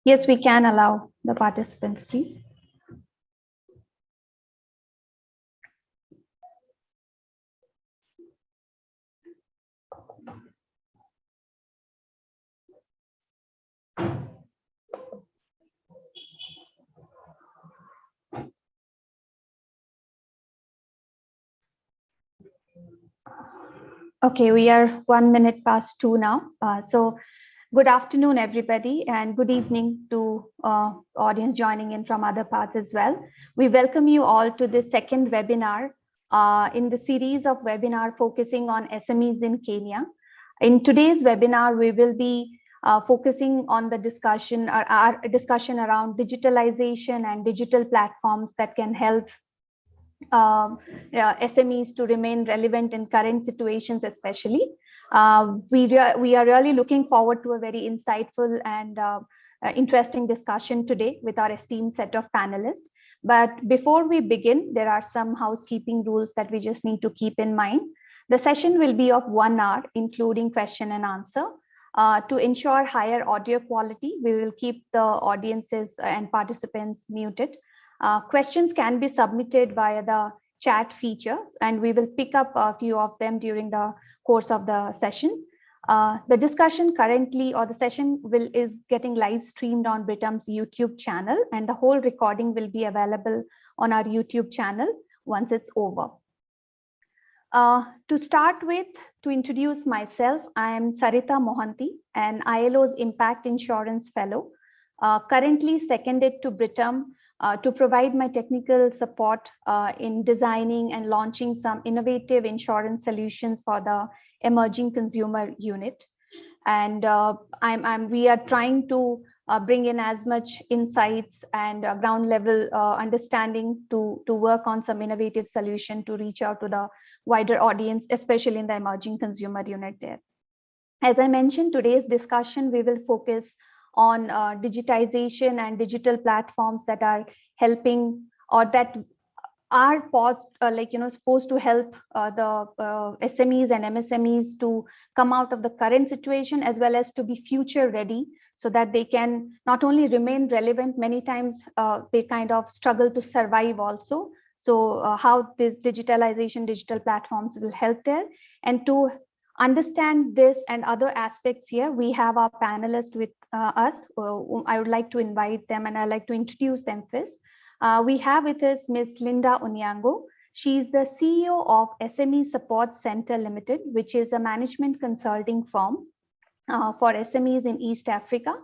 Yes, we can allow the participants, please. Okay, we are 1 minute past 2 now. So good afternoon, everybody, and good evening to audience joining in from other parts as well. We welcome you all to the second webinar in the series of webinar focusing on SMEs in Kenya. In today's webinar, we will be focusing on the discussion, our discussion around digitalization and digital platforms that can help SMEs to remain relevant in current situations, especially. We are really looking forward to a very insightful and interesting discussion today with our esteemed set of panelists. But before we begin, there are some housekeeping rules that we just need to keep in mind. The session will be of 1 hour, including question and answer. To ensure higher audio quality, we will keep the audiences and participants muted. Questions can be submitted via the chat feature, and we will pick up a few of them during the course of the session. The discussion currently, or the session is getting live streamed on Britam's YouTube channel, and the whole recording will be available on our YouTube channel once it's over. To start with, to introduce myself, I am Sarita Mohanty, an ILO's Impact Insurance Fellow, currently seconded to Britam to provide my technical support in designing and launching some innovative insurance solutions for the emerging consumer unit. And we are trying to bring in as much insights and ground level understanding to work on some innovative solution to reach out to the wider audience, especially in the emerging consumer unit there. As I mentioned, today's discussion, we will focus on digitization and digital platforms that are helping, or that are supposed to help the SMEs and MSMEs to come out of the current situation, as well as to be future ready, so that they can not only remain relevant, many times they kind of struggle to survive also. So how this digitalization, digital platforms will help there. And to understand this and other aspects here, we have our panelists with us. I would like to invite them, and I'd like to introduce them first. We have with us Ms. Linda Onyango. She is the CEO of SME Support Center Limited, which is a management consulting firm for SMEs in East Africa.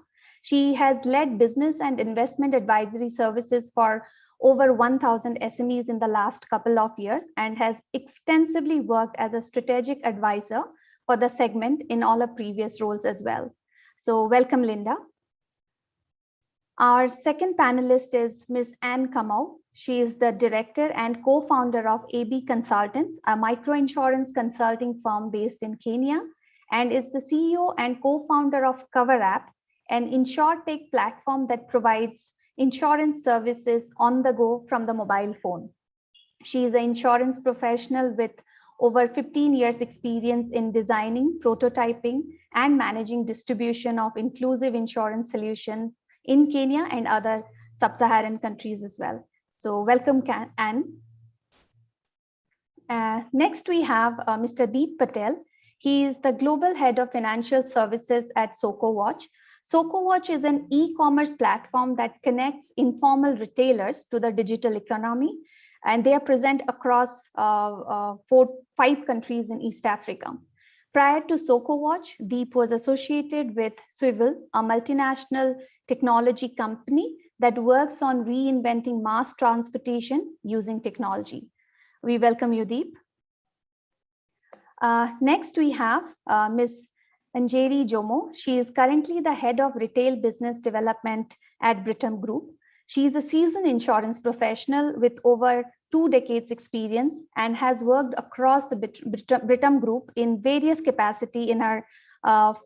She has led business and investment advisory services for over 1,000 SMEs in the last couple of years, and has extensively worked as a strategic advisor for the segment in all her previous roles as well. So welcome, Linda. Our second panelist is Ms. Anne Kamau. She is the director and co-founder of AB Consultants, a microinsurance consulting firm based in Kenya, and is the CEO and co-founder of Cover App, an insurtech platform that provides insurance services on the go from the mobile phone. She is an insurance professional with over 15 years experience in designing, prototyping, and managing distribution of inclusive insurance solutions in Kenya and other sub-Saharan countries as well. So welcome, Anne. Next, we have Mr. Deep Patel. He is the Global Head of Financial Services at SocoWatch. SocoWatch is an e-commerce platform that connects informal retailers to the digital economy, and they are present across 5 countries in East Africa. Prior to SocoWatch, Deep was associated with Swivel, a multinational technology company that works on reinventing mass transportation using technology. We welcome you, Deep. Next, we have Ms. Njeri Jomo. She is currently the head of retail business development at Britam Group. She is a seasoned insurance professional with over 2 decades experience and has worked across the Britam Group in various capacity in her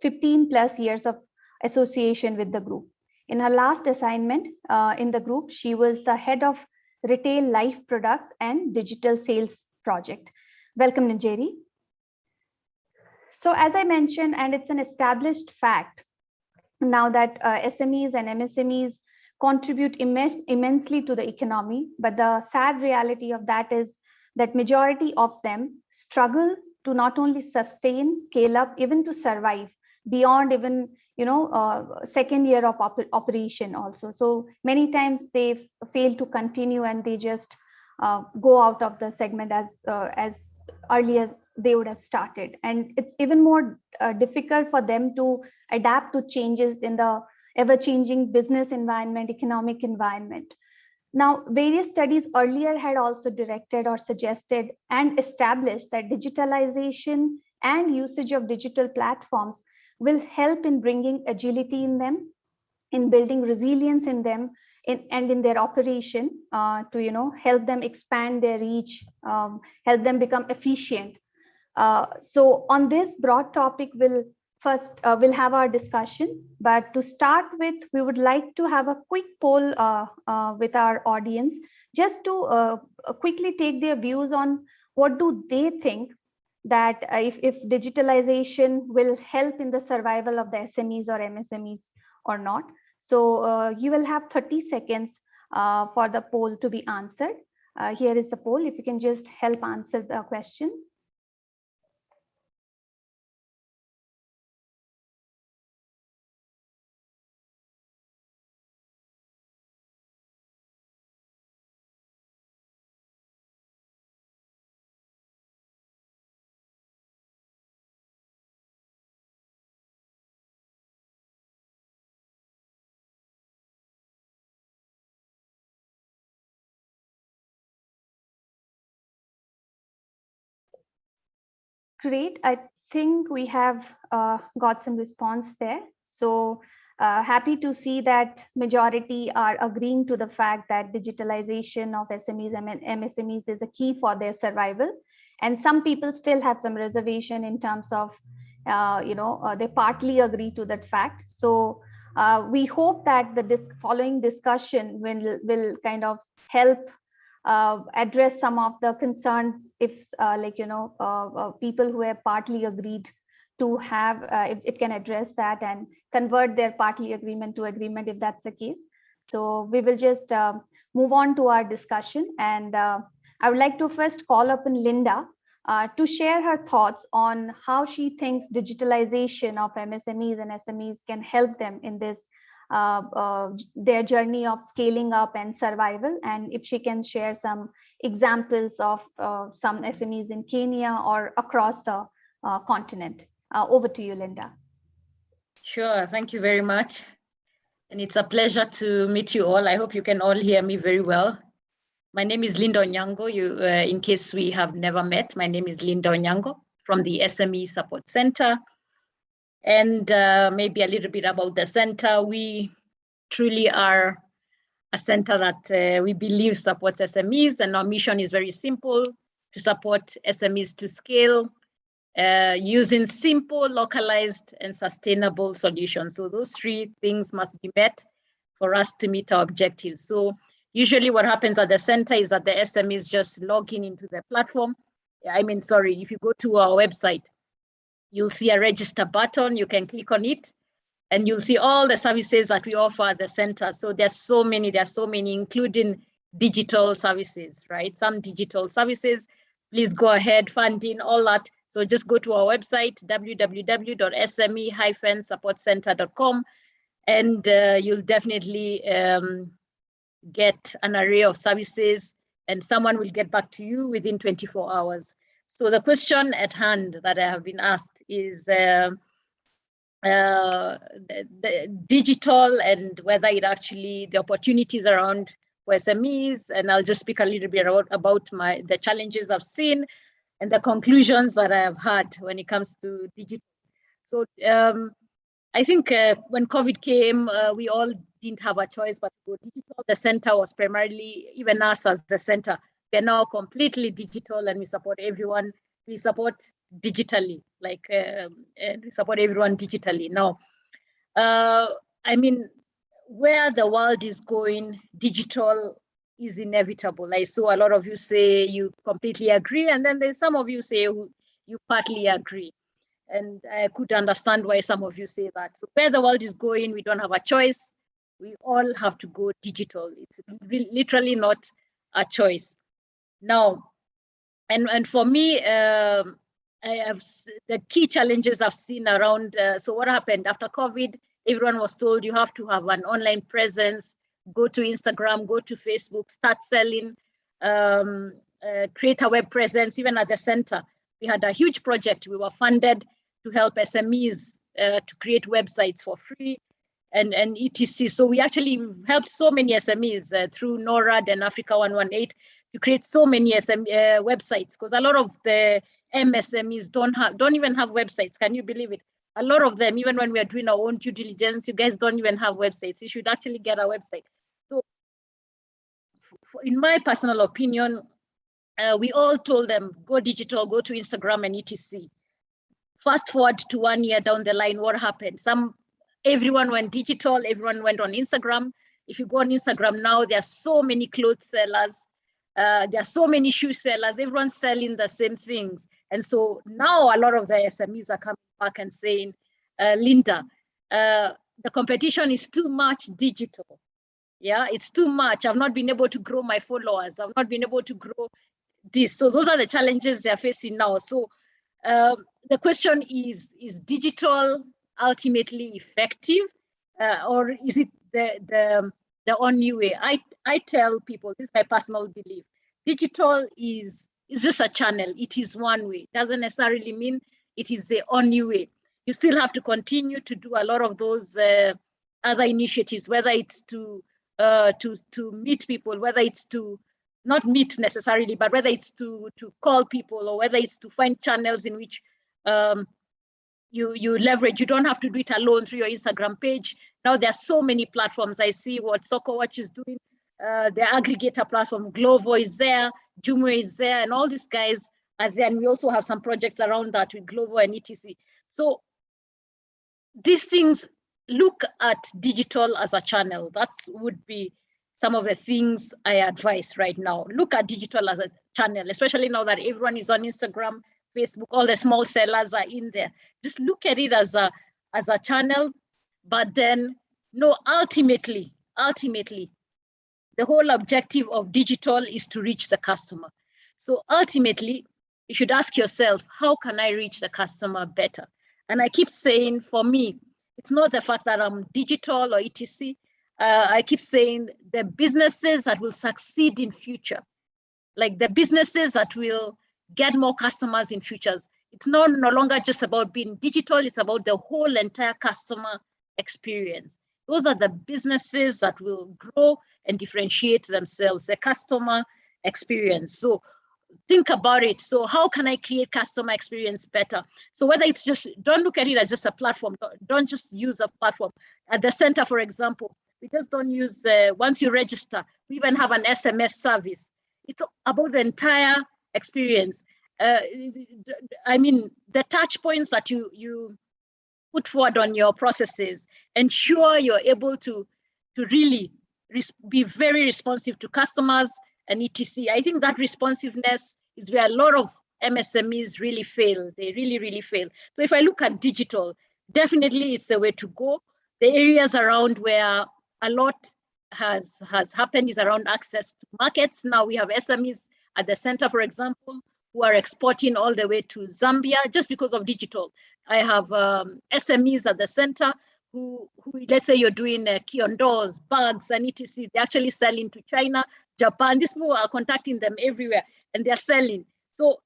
15 plus years of association with the group. In her last assignment in the group, she was the head of retail life products and digital sales project. Welcome, Njeri. So as I mentioned, and it's an established fact, now that SMEs and MSMEs contribute immensely to the economy, but the sad reality of that is that majority of them struggle to not only sustain, scale up, even to survive beyond even second year of operation also. So many times they fail to continue and they just go out of the segment as early as they would have started, and it's even more difficult for them to adapt to changes in the ever-changing business environment, economic environment. Now, various studies earlier had also directed or suggested and established that digitalization and usage of digital platforms will help in bringing agility in them, in building resilience in them, and in their operation, to help them expand their reach, help them become efficient. So on this broad topic, we'll have our discussion. But to start with, we would like to have a quick poll with our audience, just to quickly take their views on what do they think that if digitalization will help in the survival of the SMEs or MSMEs or not. So you will have 30 seconds for the poll to be answered. Here is the poll. If you can just help answer the question. Great. I think we have got some response there. So happy to see that majority are agreeing to the fact that digitalization of SMEs and MSMEs is a key for their survival. And some people still have some reservation in terms of, they partly agree to that fact. So we hope that the following discussion will kind of help address some of the concerns, if people who have partly agreed to have, it can address that and convert their partly agreement to agreement if that's the case. So we will just move on to our discussion, and I would like to first call upon Linda to share her thoughts on how she thinks digitalization of MSMEs and SMEs can help them in this their journey of scaling up and survival, and if she can share some examples of some SMEs in Kenya or across the continent. Over to you, Linda. Sure, thank you very much. And it's a pleasure to meet you all. I hope you can all hear me very well. My name is Linda Onyango. In case we have never met, my name is Linda Onyango from the SME Support Center. And maybe a little bit about the center. We truly are a center that we believe supports SMEs, and our mission is very simple: to support SMEs to scale using simple, localized, and sustainable solutions. So those three things must be met for us to meet our objectives. So usually what happens at the center is that the SMEs just log in into the platform. If you go to our website, you'll see a register button. You can click on it, and you'll see all the services that we offer at the center. So there's so many, including digital services, right? Some digital services, please go ahead, funding, all that. So just go to our website, www.sme-supportcenter.com, and you'll definitely get an array of services, and someone will get back to you within 24 hours. So the question at hand that I have been asked is the digital, and whether it actually, the opportunities around for SMEs, and I'll just speak a little bit about the challenges I've seen and the conclusions that I have had when it comes to digital. So I think when COVID came, we all didn't have a choice but to go digital. The center was primarily, even us as the center, we are now completely digital, and we support everyone. We support digitally, we support everyone digitally. Now, where the world is going, digital is inevitable. I saw a lot of you say you completely agree, and then there's some of you say you partly agree. And I could understand why some of you say that. So where the world is going, we don't have a choice. We all have to go digital. It's literally not a choice. Now, and for me, the key challenges I've seen around, so what happened after COVID, everyone was told you have to have an online presence, go to Instagram, go to Facebook, start selling, create a web presence. Even at the center, we had a huge project. We were funded to help SMEs to create websites for free and etc. So we actually helped so many SMEs through NORAD and Africa 118 to create so many websites, because a lot of the MSMEs don't even have websites. Can you believe it? A lot of them, even when we are doing our own due diligence, you guys don't even have websites. You should actually get a website. So in my personal opinion, we all told them, go digital, go to Instagram and etc. Fast forward to 1 year down the line, what happened? Everyone went digital, everyone went on Instagram. If you go on Instagram now, there are so many clothes sellers, there are so many shoe sellers, everyone's selling the same things. And so now a lot of the SMEs are coming back and saying, Linda, the competition is too much digital. Yeah, it's too much. I've not been able to grow my followers. I've not been able to grow this. So those are the challenges they're facing now. So the question is digital ultimately effective, or is it the only way? I tell people, this is my personal belief, digital is just a channel. It is one way. It doesn't necessarily mean it is the only way. You still have to continue to do a lot of those other initiatives, whether it's to meet people, whether it's to not meet necessarily, but whether it's to call people, or whether it's to find channels in which you leverage. You don't have to do it alone through your Instagram page. Now there are so many platforms. I see what Soccer Watch is doing. The aggregator platform, Glovo is there, Jumo is there, and all these guys are there. And we also have some projects around that with Glovo and etc. So these things, look at digital as a channel. That would be some of the things I advise right now. Look at digital as a channel, especially now that everyone is on Instagram, Facebook, all the small sellers are in there. Just look at it as a channel, but then no, ultimately, the whole objective of digital is to reach the customer. So ultimately, you should ask yourself, how can I reach the customer better? And I keep saying, for me, it's not the fact that I'm digital or etc. I keep saying the businesses that will succeed in future, like the businesses that will get more customers in futures. It's no longer just about being digital, it's about the whole entire customer experience. Those are the businesses that will grow and differentiate themselves, the customer experience. So think about it. So how can I create customer experience better? So whether it's just, don't look at it as just a platform. Don't just use a platform. At the center, for example, we just don't use, once you register, we even have an SMS service. It's about the entire experience. I mean, the touch points that you put forward on your processes, ensure you're able to really be very responsive to customers and etc. I think that responsiveness is where a lot of MSMEs really fail. They really fail. So if I look at digital, definitely it's the way to go. The areas around where a lot has happened is around access to markets. Now we have SMEs at the center, for example, who are exporting all the way to Zambia just because of digital. I have SMEs at the center who let's say you're doing kiondos, bags, and etc. They're actually selling to China, Japan. These people are contacting them everywhere and they're selling. So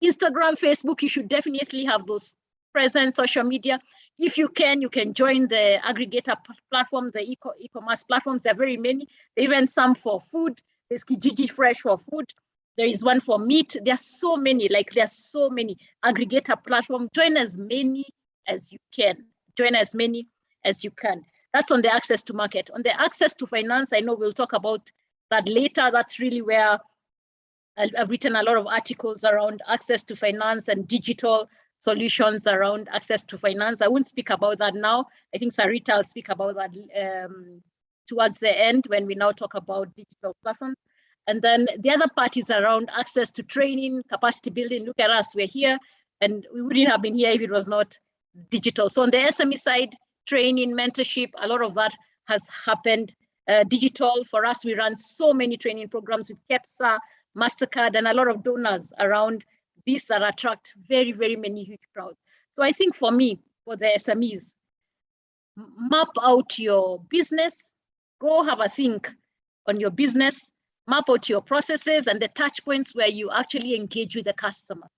Instagram, Facebook, you should definitely have those present, social media. If you can join the aggregator platforms, the e-commerce platforms. There are very many, even some for food. There's Kijiji Fresh for food. There is one for meat. There are so many, aggregator platforms. Join as many as you can. Join as many as you can. That's on the access to market. On the access to finance, I know we'll talk about that later. That's really where I've written a lot of articles around access to finance and digital solutions around access to finance. I won't speak about that now. I think Sarita will speak about that towards the end when we now talk about digital platforms. And then the other part is around access to training, capacity building. Look at us, we're here And we wouldn't have been here if it was not digital. So on the SME side, training, mentorship, a lot of that has happened. Digital, for us, we run so many training programs with KEPSA, MasterCard, and a lot of donors around this that attract very, very many huge crowds. So I think for me, for the SMEs, map out your business, go have a think on your business, map out your processes and the touch points where you actually engage with the customer.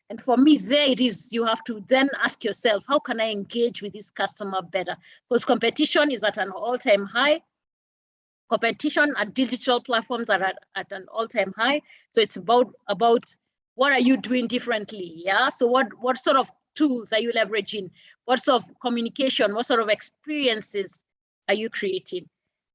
And for me, there it is. You have to then ask yourself, how can I engage with this customer better? Because competition is at an all-time high. Competition at digital platforms are at an all-time high. So it's about what are you doing differently? Yeah. So what sort of tools are you leveraging? What sort of communication? What sort of experiences are you creating?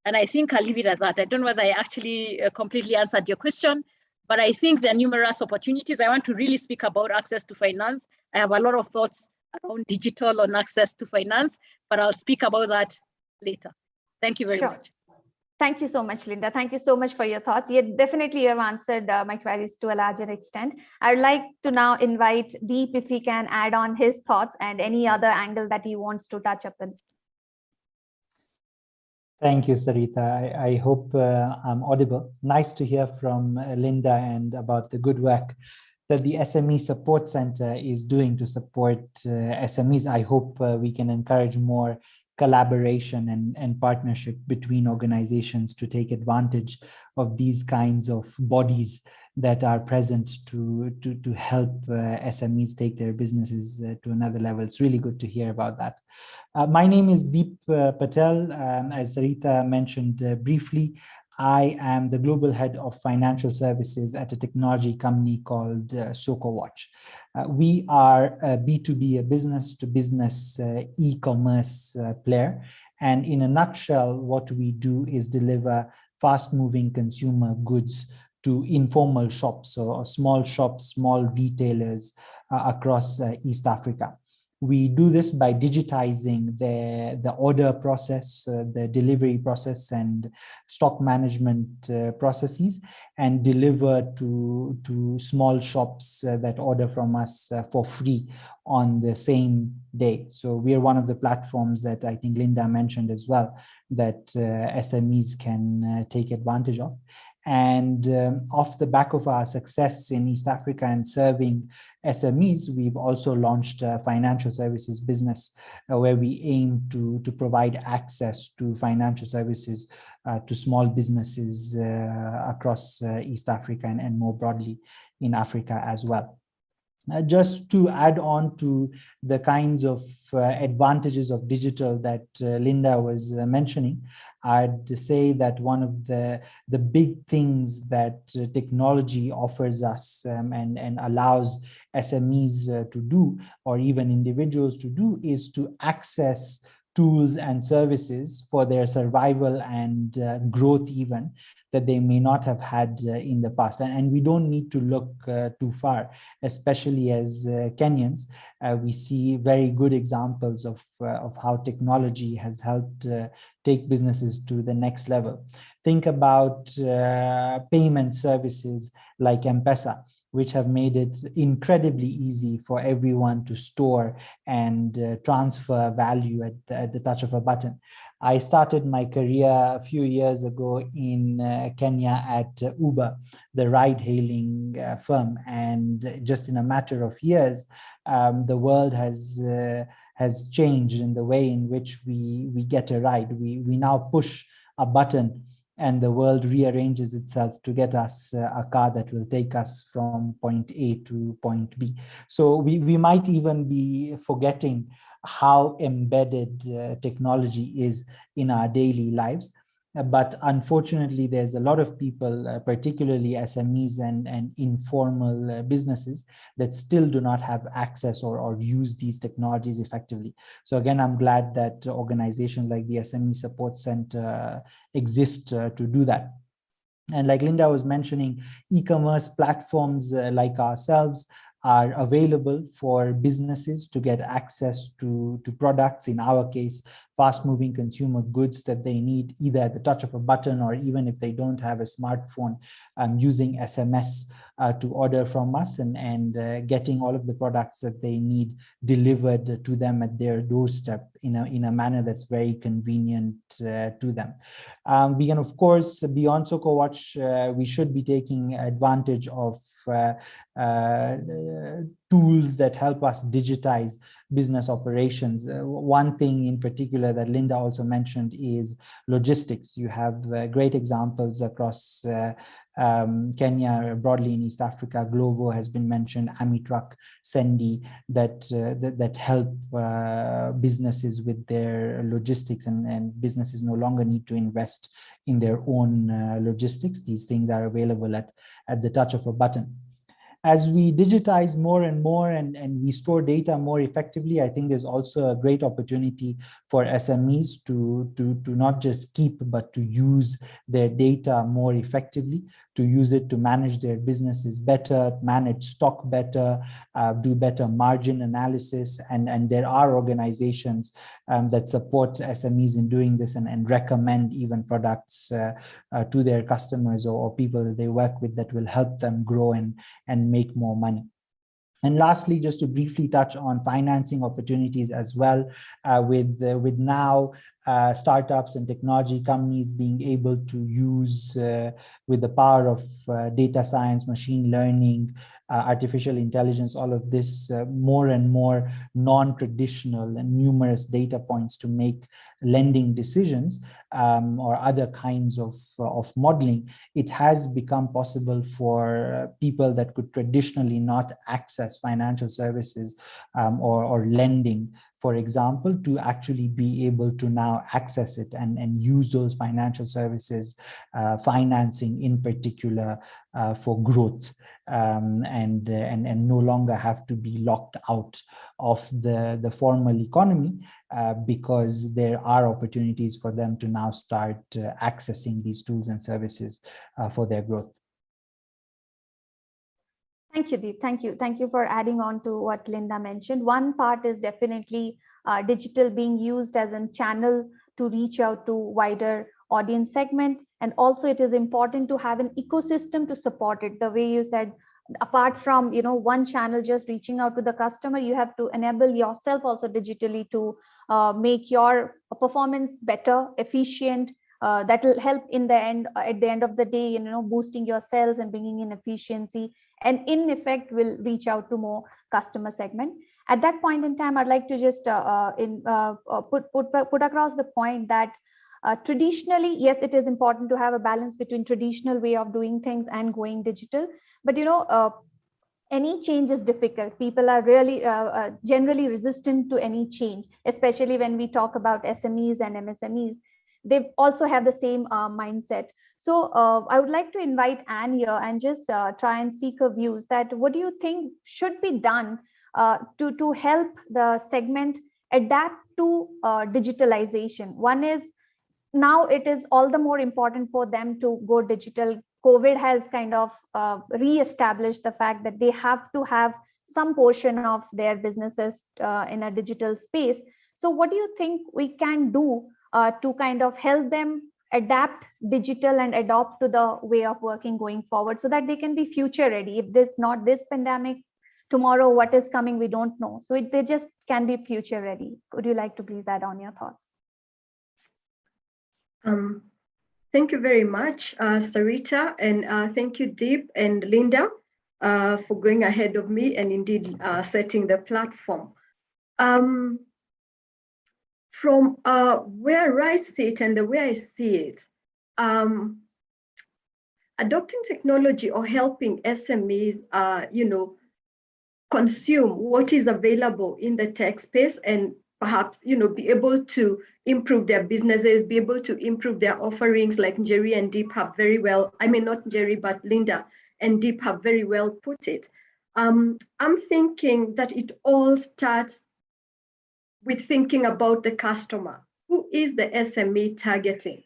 And I think I'll leave it at that. I don't know whether I actually completely answered your question, but I think there are numerous opportunities. I want to really speak about access to finance. I have a lot of thoughts around digital on access to finance, but I'll speak about that later. Thank you very much. Thank you so much, Linda. Thank you so much for your thoughts. Yeah, definitely you have answered my queries to a larger extent. I'd like to now invite Deep if he can add on his thoughts and any other angle that he wants to touch upon. Thank you, Sarita. I hope I'm audible. Nice to hear from Linda and about the good work that the SME Support Center is doing to support SMEs. I hope we can encourage more collaboration and partnership between organizations to take advantage of these kinds of bodies that are present to help SMEs take their businesses to another level. It's really good to hear about that. My name is Deep Patel. As Sarita mentioned briefly, I am the global head of financial services at a technology company called SocoWatch. We are a B2B, a business-to-business e-commerce player. And in a nutshell, what we do is deliver fast-moving consumer goods to informal shops or small shops, small retailers across East Africa. We do this by digitizing the order process, the delivery process and stock management processes, and deliver to small shops that order from us for free on the same day. So we are one of the platforms that I think Linda mentioned as well, that SMEs can take advantage of. And off the back of our success in East Africa and serving SMEs, we've also launched a financial services business where we aim to provide access to financial services to small businesses across East Africa and more broadly in Africa as well. Just to add on to the kinds of advantages of digital that Linda was mentioning, I'd say that one of the big things that technology offers us and allows SMEs to do, or even individuals to do, is to access tools and services for their survival and growth even that they may not have had in the past. And we don't need to look too far, especially as Kenyans. We see very good examples of how technology has helped take businesses to the next level. Think about payment services like M-Pesa, which have made it incredibly easy for everyone to store and transfer value at the touch of a button. I started my career a few years ago in Kenya at Uber, the ride-hailing firm, and just in a matter of years, the world has changed in the way in which we get a ride. We now push a button and the world rearranges itself to get us a car that will take us from point A to point B. So we might even be forgetting how embedded technology is in our daily lives. But unfortunately, there's a lot of people, particularly SMEs and informal businesses, that still do not have access or use these technologies effectively. So again, I'm glad that organizations like the SME Support Center exist to do that. And like Linda was mentioning, e-commerce platforms like ourselves are available for businesses to get access to products, in our case, fast-moving consumer goods that they need either at the touch of a button, or even if they don't have a smartphone, using SMS to order from us, and getting all of the products that they need delivered to them at their doorstep in a manner that's very convenient to them. We can, of course, beyond SocoWatch, we should be taking advantage of tools that help us digitize business operations. One thing in particular that Linda also mentioned is logistics. You have great examples across Kenya, broadly in East Africa. Glovo has been mentioned, Amitruck, Sendi, that help businesses with their logistics, and businesses no longer need to invest in their own logistics. These things are available at the touch of a button. As we digitize more and more, and we store data more effectively, I think there's also a great opportunity for SMEs to not just keep, but to use their data more effectively, to use it to manage their businesses better, manage stock better, do better margin analysis. And there are organizations that support SMEs in doing this, and recommend even products to their customers or people that they work with that will help them grow and make more money. And lastly, just to briefly touch on financing opportunities as well, with now startups and technology companies being able to use, with the power of data science, machine learning, artificial intelligence, all of this, more and more non-traditional and numerous data points to make lending decisions, or other kinds of modeling. It has become possible for people that could traditionally not access financial services or lending, for example, to actually be able to now access it and use those financial services, financing in particular, for growth, and no longer have to be locked out of the formal economy, because there are opportunities for them to now start accessing these tools and services for their growth. Thank you, Deep. Thank you. Thank you for adding on to what Linda mentioned. One part is definitely digital being used as a channel to reach out to wider audience segment. And also it is important to have an ecosystem to support it. The way you said, apart from, one channel just reaching out to the customer, you have to enable yourself also digitally to make your performance better, efficient. That will help in the end, at the end of the day, boosting your sales and bringing in efficiency, and in effect will reach out to more customer segment. At that point in time, I'd like to just put across the point that traditionally, yes, it is important to have a balance between traditional way of doing things and going digital. But any change is difficult. People are really generally resistant to any change, especially when we talk about SMEs and MSMEs. They also have the same mindset. So I would like to invite Anne here and just try and seek her views that what do you think should be done to help the segment adapt to digitalization? One is, now it is all the more important for them to go digital. COVID has kind of re-established the fact that they have to have some portion of their businesses in a digital space. So what do you think we can do to kind of help them adapt digital and adopt to the way of working going forward, so that they can be future ready? If this not this pandemic, tomorrow what is coming, we don't know. So they just can be future ready. Would you like to please add on your thoughts? Thank you very much, Sarita, and thank you, Deep and Linda, for going ahead of me and indeed setting the platform. From where I sit and the way I see it, adopting technology or helping SMEs, consume what is available in the tech space, and perhaps, be able to improve their businesses, be able to improve their offerings, like Njeri and Deep have very well, not Njeri, but Linda and Deep have very well put it. I'm thinking that it all starts with thinking about the customer. Who is the SME targeting?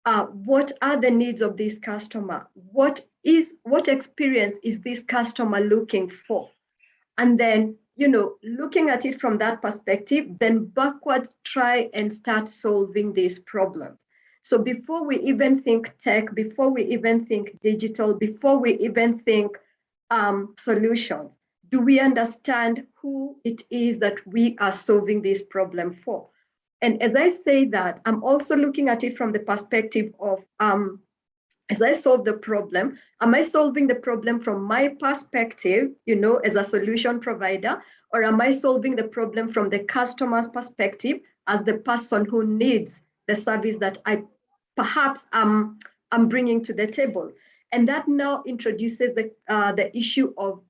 What are the needs of this customer? What experience is this customer looking for? And then, looking at it from that perspective, then backwards try and start solving these problems. So before we even think tech, before we even think digital, before we even think solutions, do we understand who it is that we are solving this problem for? And as I say that, I'm also looking at it from the perspective of, as I solve the problem, am I solving the problem from my perspective, as a solution provider, or am I solving the problem from the customer's perspective as the person who needs the service that I perhaps I'm bringing to the table? And that now introduces the issue of,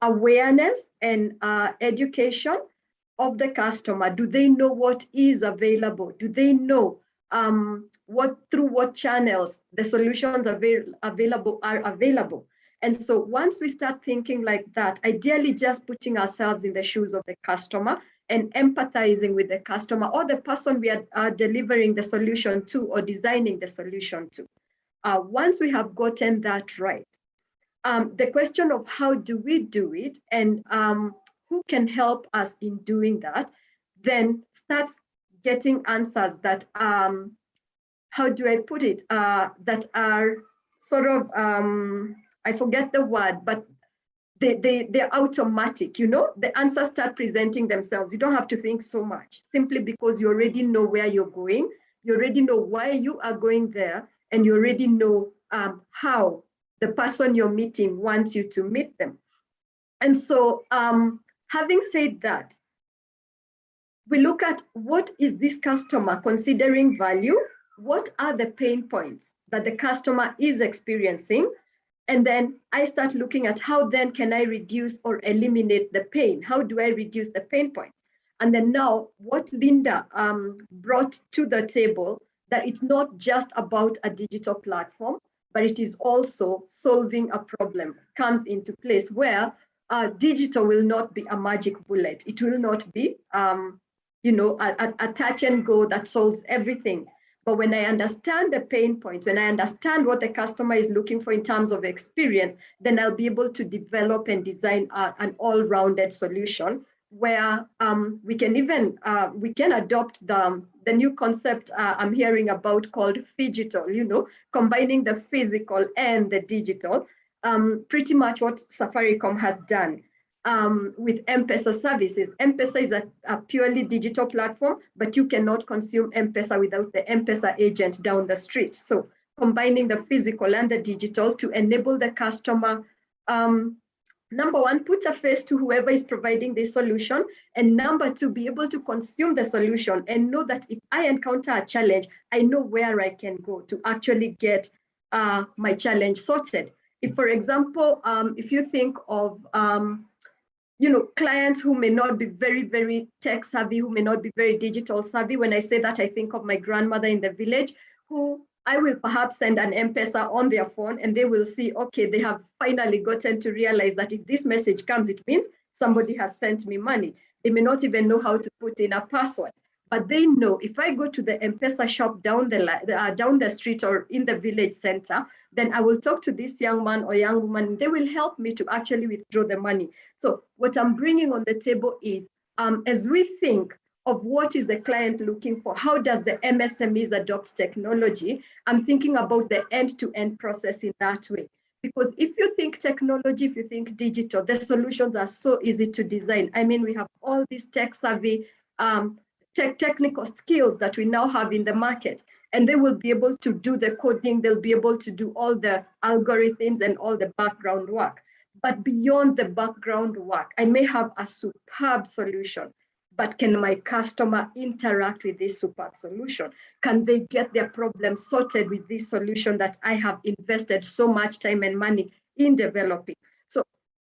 awareness and education of the customer. Do they know what is available? Do they know through what channels the solutions available are available? And so once we start thinking like that, ideally just putting ourselves in the shoes of the customer and empathizing with the customer or the person we are delivering the solution to or designing the solution to. Once we have gotten that right, the question of how do we do it and who can help us in doing that, then starts getting answers that, how do I put it, that are sort of, I forget the word, but they're automatic, the answers start presenting themselves. You don't have to think so much, simply because you already know where you're going, you already know why you are going there, and you already know how the person you're meeting wants you to meet them. And so having said that, we look at what is this customer considering value, what are the pain points that the customer is experiencing, and then I start looking at how then can I reduce or eliminate the pain? How do I reduce the pain points? And then now what Linda brought to the table, that it's not just about a digital platform, but it is also solving a problem, comes into place where digital will not be a magic bullet. It will not be a touch and go that solves everything. But when I understand the pain points, when I understand what the customer is looking for in terms of experience, then I'll be able to develop and design an all-rounded solution where we can even adopt the new concept I'm hearing about called phygital, combining the physical and the digital, pretty much what Safaricom has done. With M-Pesa services. M-Pesa is a purely digital platform, but you cannot consume M-Pesa without the M-Pesa agent down the street. So combining the physical and the digital to enable the customer, number one, put a face to whoever is providing the solution, and number two, be able to consume the solution and know that if I encounter a challenge, I know where I can go to actually get my challenge sorted. If, for example, if you think of clients who may not be very, very tech savvy, who may not be very digital savvy. When I say that, I think of my grandmother in the village, who I will perhaps send an M-Pesa on their phone and they will see, okay, they have finally gotten to realize that if this message comes, it means somebody has sent me money. They may not even know how to put in a password, but they know if I go to the M-Pesa shop down the street or in the village center, then I will talk to this young man or young woman. They will help me to actually withdraw the money. So what I'm bringing on the table is, as we think of what is the client looking for, how does the MSMEs adopt technology, I'm thinking about the end-to-end process in that way. Because if you think technology, if you think digital, the solutions are so easy to design. I mean, we have all these tech-savvy technical skills that we now have in the market, and they will be able to do the coding, they'll be able to do all the algorithms and all the background work. But beyond the background work, I may have a superb solution, but can my customer interact with this superb solution? Can they get their problem sorted with this solution that I have invested so much time and money in developing? So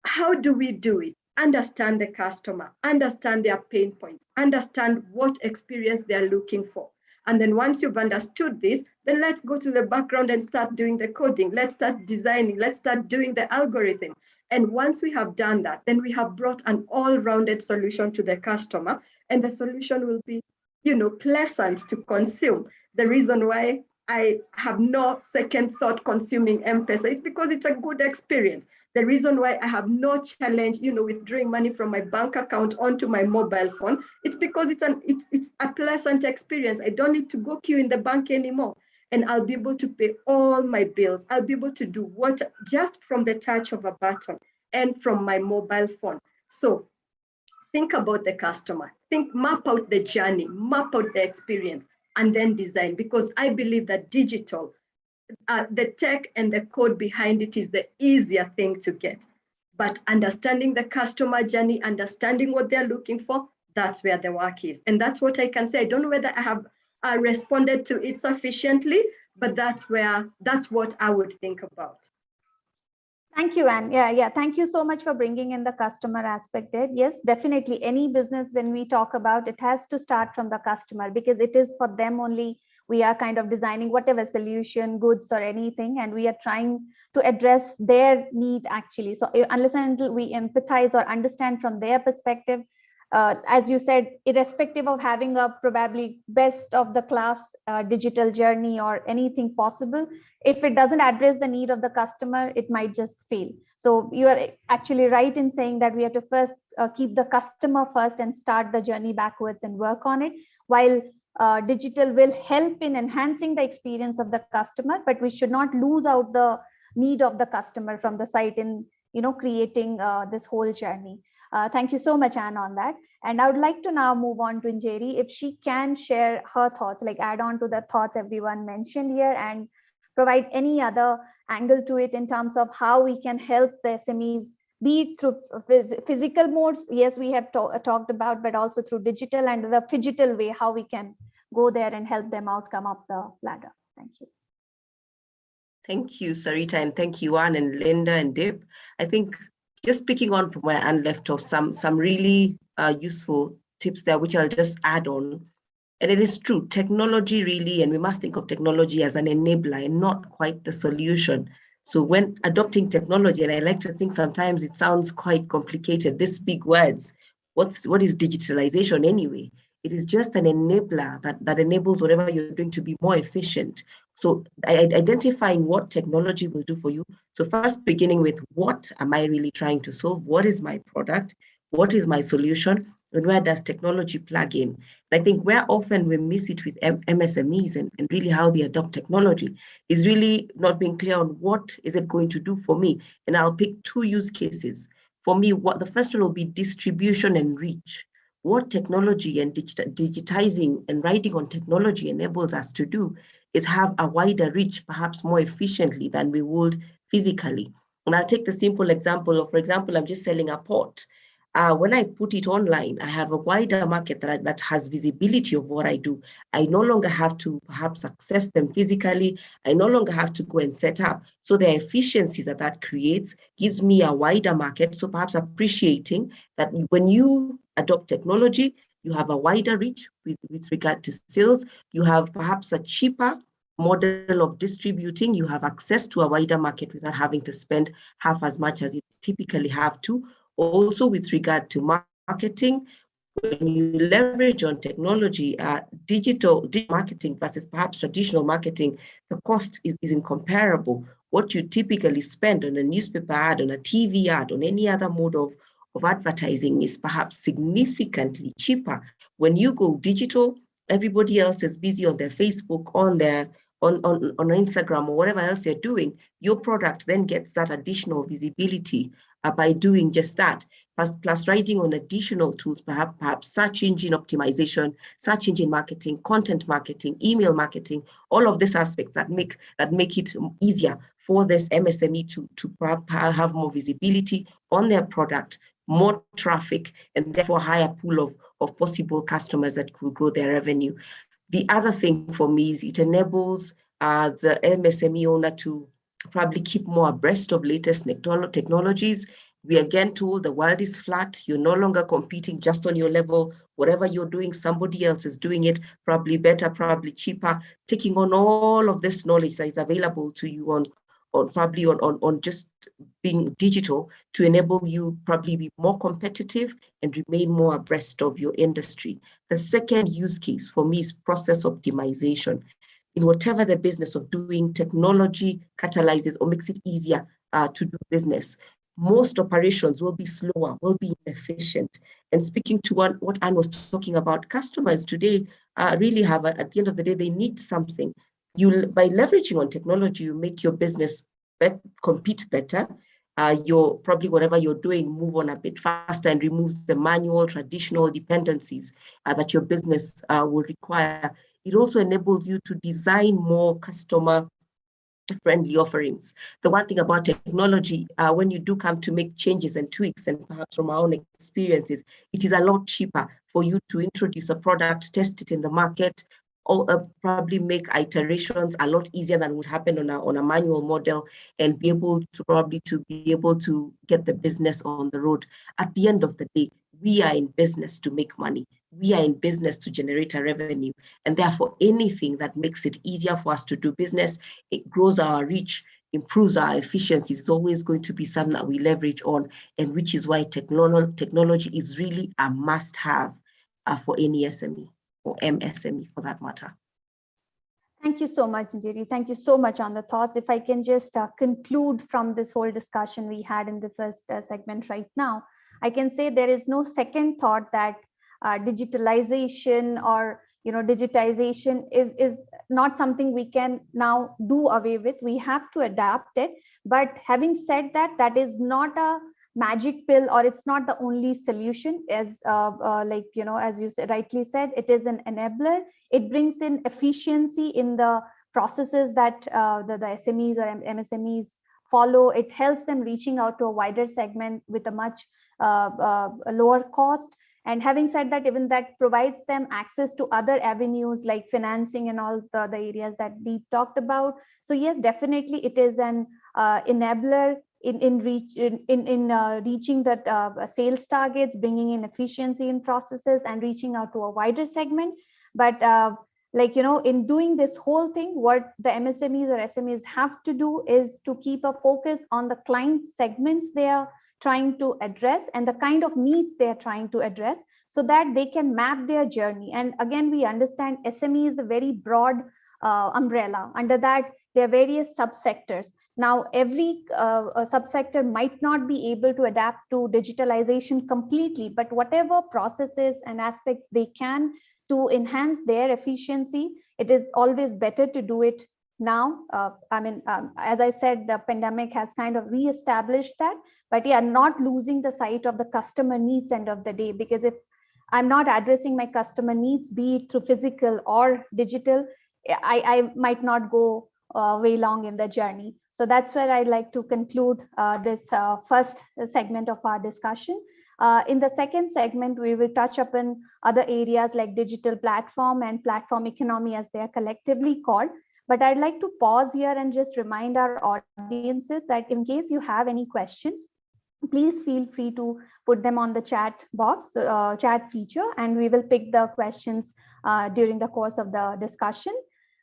how do we do it? Understand the customer, understand their pain points, understand what experience they're looking for. And then once you've understood this, then let's go to the background and start doing the coding. Let's start designing, let's start doing the algorithm. And once we have done that, then we have brought an all-rounded solution to the customer, and the solution will be, pleasant to consume. The reason why I have no second thought consuming M-Pesa is because it's a good experience. The reason why I have no challenge, withdrawing money from my bank account onto my mobile phone, it's because it's a pleasant experience. I don't need to go queue in the bank anymore. And I'll be able to pay all my bills. I'll be able to do what just from the touch of a button and from my mobile phone. So think about the customer, map out the journey, map out the experience, and then design, because I believe that digital, the tech and the code behind it is the easier thing to get. But understanding the customer journey, understanding what they're looking for, that's where the work is. And that's what I can say. I don't know whether I have responded to it sufficiently, but that's what I would think about. Thank you, Anne. Yeah. Thank you so much for bringing in the customer aspect there. Yes, definitely. Any business, when we talk about it, has to start from the customer, because it is for them only. We are kind of designing whatever solution, goods or anything, and we are trying to address their need actually. So unless and until we empathize or understand from their perspective, as you said, irrespective of having a probably best of the class digital journey or anything possible, if it doesn't address the need of the customer, it might just fail. So you are actually right in saying that we have to first keep the customer first and start the journey backwards and work on it, while digital will help in enhancing the experience of the customer, but we should not lose out the need of the customer from the site in creating this whole journey. Thank you so much, Anne, on that. And I would like to now move on to Njeri, if she can share her thoughts, like add on to the thoughts everyone mentioned here, and provide any other angle to it in terms of how we can help the SMEs, be it through physical modes, yes, we have talked about, but also through digital and the phygital way, how we can go there and help them out come up the ladder. Thank you. Thank you, Sarita, and thank you, Anne and Linda and Dip. I think just picking on from where Anne left off, some really useful tips there, which I'll just add on. And it is true, technology really, and we must think of technology as an enabler and not quite the solution. So when adopting technology, and I like to think sometimes it sounds quite complicated, these big words, what is digitalization anyway? It is just an enabler that enables whatever you're doing to be more efficient. So identifying what technology will do for you. So first beginning with, what am I really trying to solve? What is my product? What is my solution? And where does technology plug in? And I think where often we miss it with MSMEs and really how they adopt technology is really not being clear on what is it going to do for me. And I'll pick two use cases. For me, the first one will be distribution and reach. What technology and digitizing and writing on technology enables us to do is have a wider reach, perhaps more efficiently than we would physically. And I'll take the simple example of, for example, I'm just selling a pot. When I put it online, I have a wider market that has visibility of what I do. I no longer have to perhaps access them physically. I no longer have to go and set up. So the efficiencies that creates gives me a wider market. So perhaps appreciating that when you adopt technology, you have a wider reach with regard to sales. You have perhaps a cheaper model of distributing. You have access to a wider market without having to spend half as much as you typically have to. Also, with regard to marketing, when you leverage on technology, digital marketing versus perhaps traditional marketing, the cost is incomparable. What you typically spend on a newspaper ad, on a TV ad, on any other mode of advertising is perhaps significantly cheaper. When you go digital, everybody else is busy on their Facebook, on Instagram, or whatever else they're doing. Your product then gets that additional visibility by doing just that, plus writing on additional tools, perhaps search engine optimization, search engine marketing, content marketing, email marketing, all of these aspects that make it easier for this MSME to have more visibility on their product, more traffic, and therefore higher pool of possible customers that could grow their revenue. The other thing for me is it enables the MSME owner to probably keep more abreast of latest technologies. We again told the world is flat. You're no longer competing just on your level. Whatever you're doing, somebody else is doing it, probably better, probably cheaper, taking on all of this knowledge that is available to you on just being digital to enable you probably be more competitive and remain more abreast of your industry. The second use case for me is process optimization. In whatever the business of doing, technology catalyzes or makes it easier to do business. most operations will be slower, will be inefficient. And speaking to what Anne was talking about, customers today really have, at the end of the day, they need something. By leveraging on technology, you make your business compete better. Your probably whatever you're doing, move on a bit faster and removes the manual, traditional dependencies that your business will require. It also enables you to design more customer-friendly offerings. The one thing about technology, when you do come to make changes and tweaks, and perhaps from our own experiences, it is a lot cheaper for you to introduce a product, test it in the market, or probably make iterations a lot easier than would happen on a manual model, and be able to get the business on the road. At the end of the day, we are in business to make money. We are in business to generate a revenue. And therefore, anything that makes it easier for us to do business, it grows our reach, improves our efficiency, is always going to be something that we leverage on, and which is why technology is really a must-have for any SME. Or MSME for that matter. Thank you so much, Njeri. Thank you so much on the thoughts. If I can just conclude from this whole discussion we had in the first segment right now, I can say there is no second thought that digitalization or digitization is not something we can now do away with. We have to adapt it. But having said that, that is not a magic pill, or it's not the only solution. As as you rightly said, it is an enabler. It brings in efficiency in the processes that the SMEs or MSMEs follow. It helps them reaching out to a wider segment with a much lower cost. And having said that, even that provides them access to other avenues like financing and all the areas that Deep talked about. So yes, definitely it is an enabler in reaching that sales targets, bringing in efficiency in processes and reaching out to a wider segment. But in doing this whole thing, what the MSMEs or SMEs have to do is to keep a focus on the client segments they are trying to address and the kind of needs they are trying to address, so that they can map their journey. And again, we understand SME is a very broad umbrella. Under that, there are various subsectors. Now, every subsector might not be able to adapt to digitalization completely, but whatever processes and aspects they can to enhance their efficiency, it is always better to do it now. As I said, the pandemic has kind of reestablished that, but yeah, not losing the sight of the customer needs end of the day, because if I'm not addressing my customer needs, be it through physical or digital, I might not go way long in the journey. So that's where I'd like to conclude this first segment of our discussion. In the second segment, we will touch upon other areas like digital platform and platform economy, as they are collectively called. But I'd like to pause here and just remind our audiences that in case you have any questions, please feel free to put them on the chat box, chat feature, and we will pick the questions during the course of the discussion.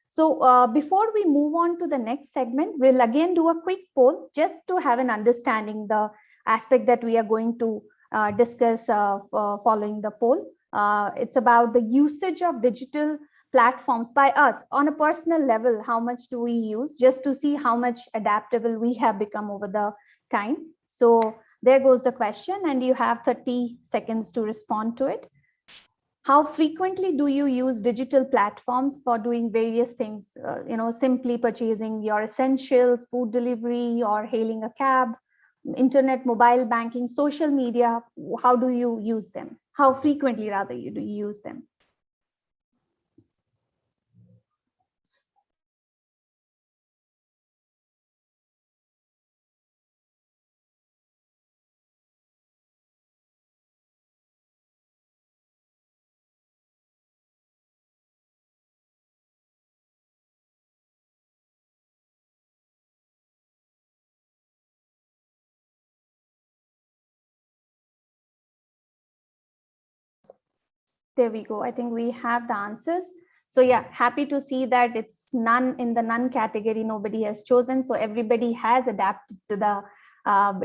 So before we move on to the next segment, we'll again do a quick poll just to have an understanding the aspect that we are going to discuss following the poll. It's about the usage of digital platforms by us on a personal level. How much do we use, just to see how much adaptable we have become over the time. So there goes the question, and you have 30 seconds to respond to it. How frequently do you use digital platforms for doing various things? Simply purchasing your essentials, food delivery, or hailing a cab, internet, mobile banking, social media. How do you use them? How frequently, rather, do you use them? There we go. I think we have the answers. So yeah, happy to see that it's none in the none category. Nobody has chosen. So everybody has adapted to the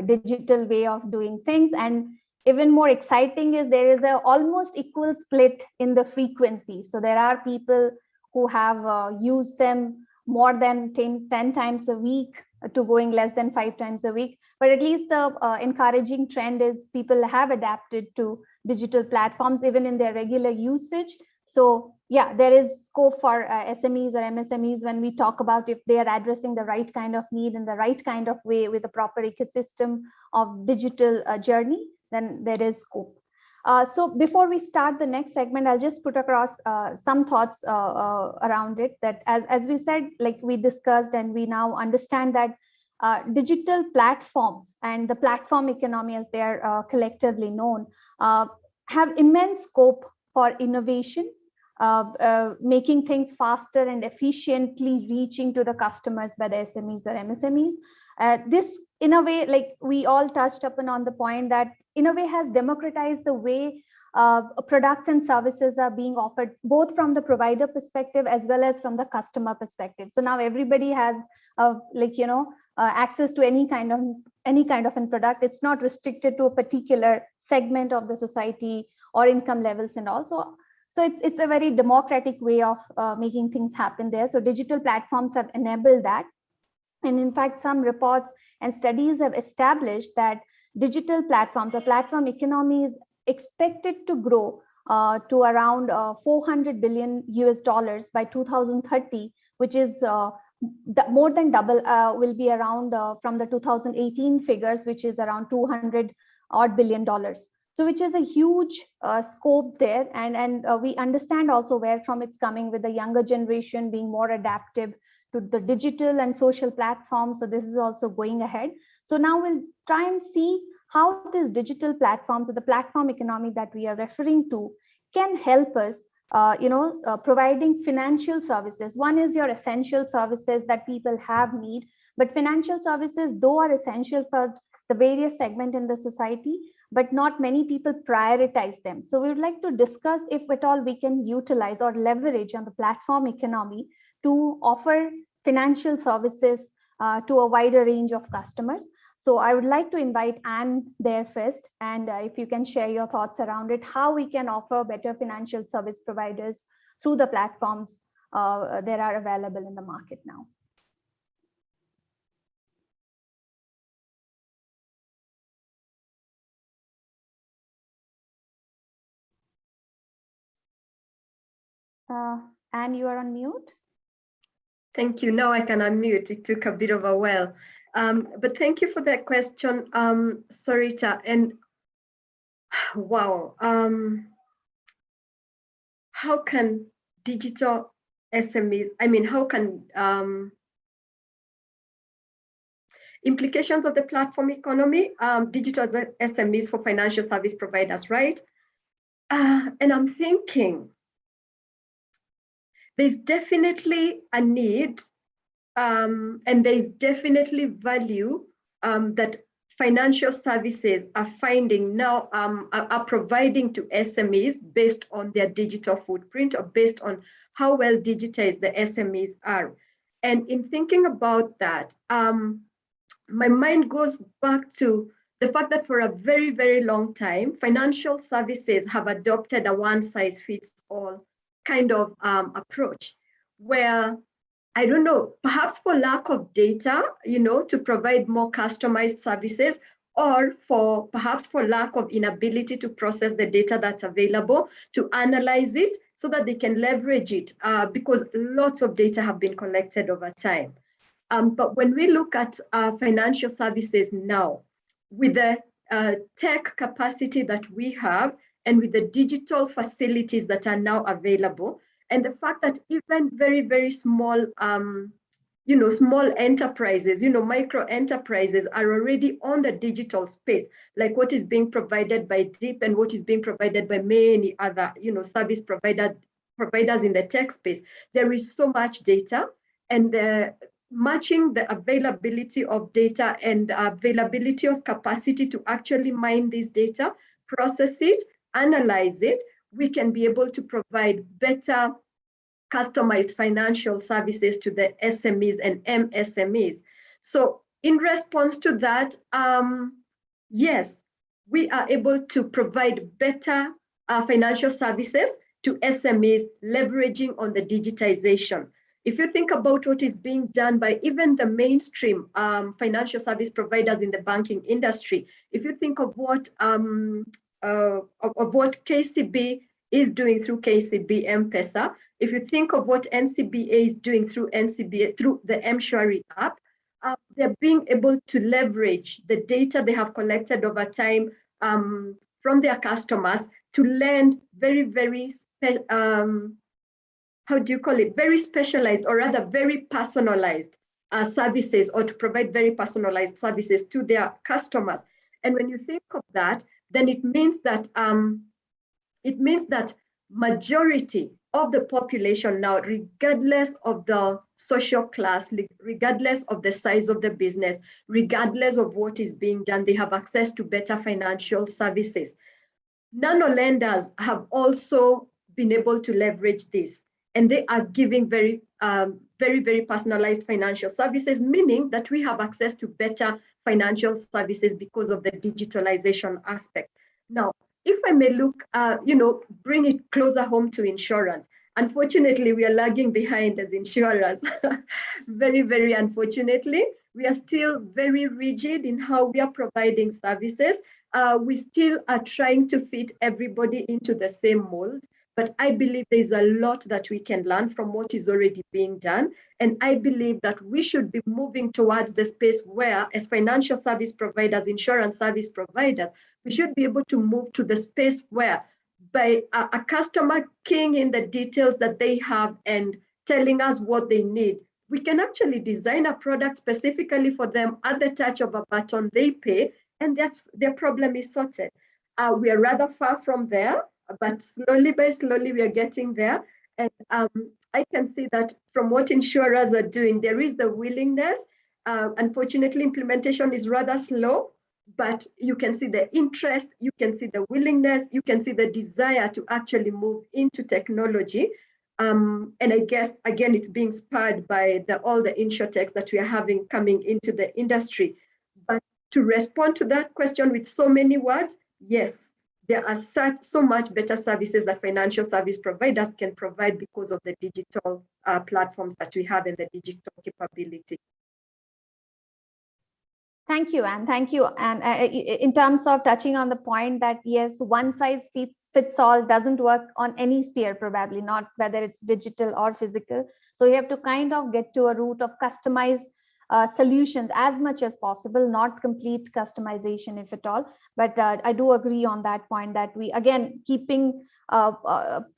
digital way of doing things. And even more exciting is there is a almost equal split in the frequency. So there are people who have used them more than 10 times a week to going less than 5 times a week. But at least the encouraging trend is people have adapted to digital platforms even in their regular usage. So yeah, there is scope for SMEs or MSMEs when we talk about if they are addressing the right kind of need in the right kind of way with a proper ecosystem of digital journey, then there is scope. So before we start the next segment, I'll just put across some thoughts around it, that as we said, like we discussed, and we now understand that digital platforms and the platform economy, as they are collectively known, have immense scope for innovation, making things faster and efficiently reaching to the customers by the SMEs or MSMEs. This, in a way, like we all touched upon on the point that in a way has democratized the way products and services are being offered, both from the provider perspective as well as from the customer perspective. So now everybody has access to any kind of a product. It's not restricted to a particular segment of the society or income levels and all. So it's a very democratic way of making things happen there. So digital platforms have enabled that. And in fact, some reports and studies have established that digital platforms or platform economy is expected to grow to around $400 billion by 2030, which is more than double, will be around from the 2018 figures, which is around $200 odd billion. So which is a huge scope there. And we understand also where from it's coming, with the younger generation being more adaptive to the digital and social platforms. So this is also going ahead. So now we'll try and see how these digital platforms or the platform economy that we are referring to can help us, providing financial services. One is your essential services that people have need, but financial services, though, are essential for the various segments in the society, but not many people prioritize them. So we would like to discuss if at all we can utilize or leverage on the platform economy to offer financial services to a wider range of customers. So I would like to invite Anne there first, and if you can share your thoughts around it, how we can offer better financial service providers through the platforms that are available in the market now. Anne, you are on mute. Thank you. Now I can unmute. It took a bit of a while. But thank you for that question, Sarita. And wow, how can digital SMEs, how can implications of the platform economy, digital SMEs for financial service providers, right? And I'm thinking there's definitely a need and there's definitely value that financial services are finding now, are providing to SMEs based on their digital footprint or based on how well digitized the SMEs are. And in thinking about that, my mind goes back to the fact that for a very, very long time, financial services have adopted a one-size-fits-all kind of approach, where, I don't know, perhaps for lack of data, to provide more customized services, or perhaps for lack of inability to process the data that's available, to analyze it so that they can leverage it, because lots of data have been collected over time. But when we look at financial services now, with the tech capacity that we have, and with the digital facilities that are now available, and the fact that even very, very small, small enterprises, micro enterprises are already on the digital space, like what is being provided by DEEP and what is being provided by many other, service providers in the tech space. There is so much data, and matching the availability of data and availability of capacity to actually mine this data, process it, analyze it, we can be able to provide better customized financial services to the SMEs and MSMEs. So in response to that, yes, we are able to provide better financial services to SMEs leveraging on the digitization. If you think about what is being done by even the mainstream financial service providers in the banking industry, if you think of what KCB is doing through KCB M-Pesa, if you think of what NCBA is doing through NCBA through the M-Shwari app, they're being able to leverage the data they have collected over time from their customers to lend very, very how do you call it, very specialized, or rather very personalized services, or to provide very personalized services to their customers. And when you think of that, then it means that majority of the population now, regardless of the social class, regardless of the size of the business, regardless of what is being done, they have access to better financial services. Nano lenders have also been able to leverage this, and they are giving very, very personalized financial services, meaning that we have access to better financial services because of the digitalization aspect. Now, if I may look, bring it closer home to insurance. Unfortunately, we are lagging behind as insurers. Very, very unfortunately. We are still very rigid in how we are providing services. We still are trying to fit everybody into the same mold. But I believe there's a lot that we can learn from what is already being done. And I believe that we should be moving towards the space where, as financial service providers, insurance service providers, we should be able to move to the space where, by a customer keying in the details that they have and telling us what they need, we can actually design a product specifically for them. At the touch of a button, they pay, and their problem is sorted. We are rather far from there, but slowly by slowly we are getting there. And I can see that from what insurers are doing, there is the willingness. Unfortunately, implementation is rather slow, but you can see the interest, you can see the willingness, you can see the desire to actually move into technology. And I guess, again, it's being spurred by all the insurtechs that we are having coming into the industry. But to respond to that question with so many words, yes, there are so much better services that financial service providers can provide because of the digital platforms that we have and the digital capability. Thank you, Anne. Thank you. And in terms of touching on the point that, yes, one size fits all doesn't work on any sphere, probably not, whether it's digital or physical. So you have to kind of get to a root of customized solutions as much as possible, not complete customization if at all. But I do agree on that point that we, again, keeping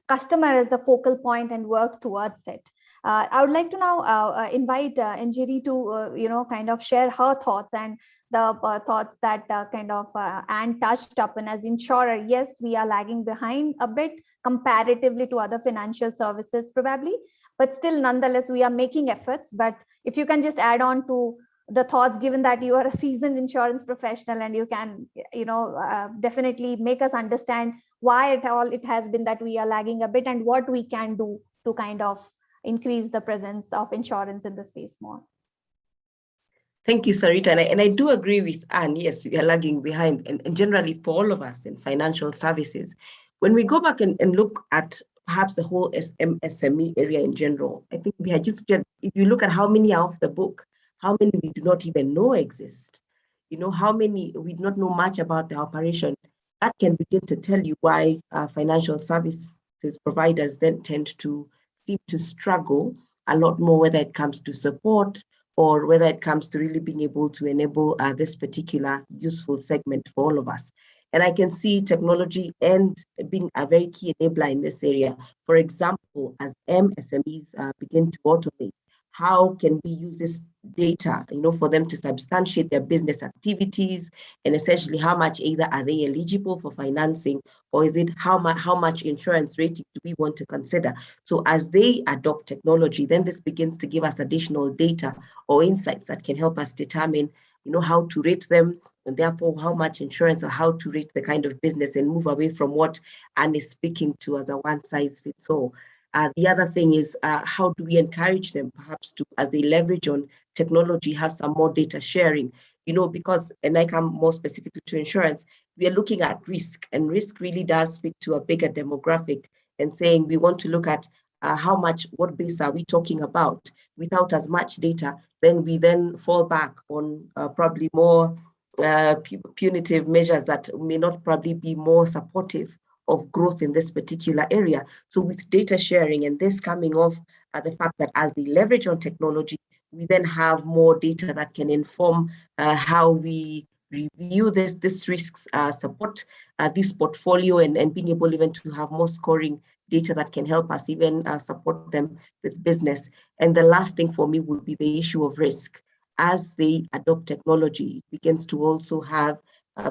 customer as the focal point and work towards it. I would like to now invite Njeri to, kind of share her thoughts and the thoughts that kind of Anne touched upon. As insurer, yes, we are lagging behind a bit comparatively to other financial services probably, but still nonetheless, we are making efforts. But if you can just add on to the thoughts, given that you are a seasoned insurance professional and you can, definitely make us understand why it has been that we are lagging a bit and what we can do to kind of increase the presence of insurance in the space more. Thank you, Sarita. And I do agree with Anne. Yes, we are lagging behind, and generally for all of us in financial services. When we go back and look at perhaps the whole SME area in general, I think we had if you look at how many are off the book, how many we do not even know exist, how many we do not know much about the operation, that can begin to tell you why financial services providers then tend to seem to struggle a lot more, whether it comes to support or whether it comes to really being able to enable this particular useful segment for all of us. And I can see technology and being a very key enabler in this area. For example, as MSMEs begin to automate, how can we use this data, for them to substantiate their business activities, and essentially how much either are they eligible for financing, or is it how much insurance rating do we want to consider? So as they adopt technology, then this begins to give us additional data or insights that can help us determine, how to rate them, and therefore how much insurance or how to rate the kind of business, and move away from what Anne is speaking to as a one size fits all. The other thing is, how do we encourage them perhaps to, as they leverage on technology, have some more data sharing, because, and I come more specifically to insurance, we are looking at risk, and risk really does speak to a bigger demographic, and saying we want to look at what base are we talking about? Without as much data, then we then fall back on probably more punitive measures that may not probably be more supportive of growth in this particular area. So with data sharing and this coming off the fact that as they leverage on technology, we then have more data that can inform how we review this risks, support this portfolio, and being able even to have more scoring data that can help us even support them with business. And the last thing for me would be the issue of risk. As they adopt technology, it begins to also have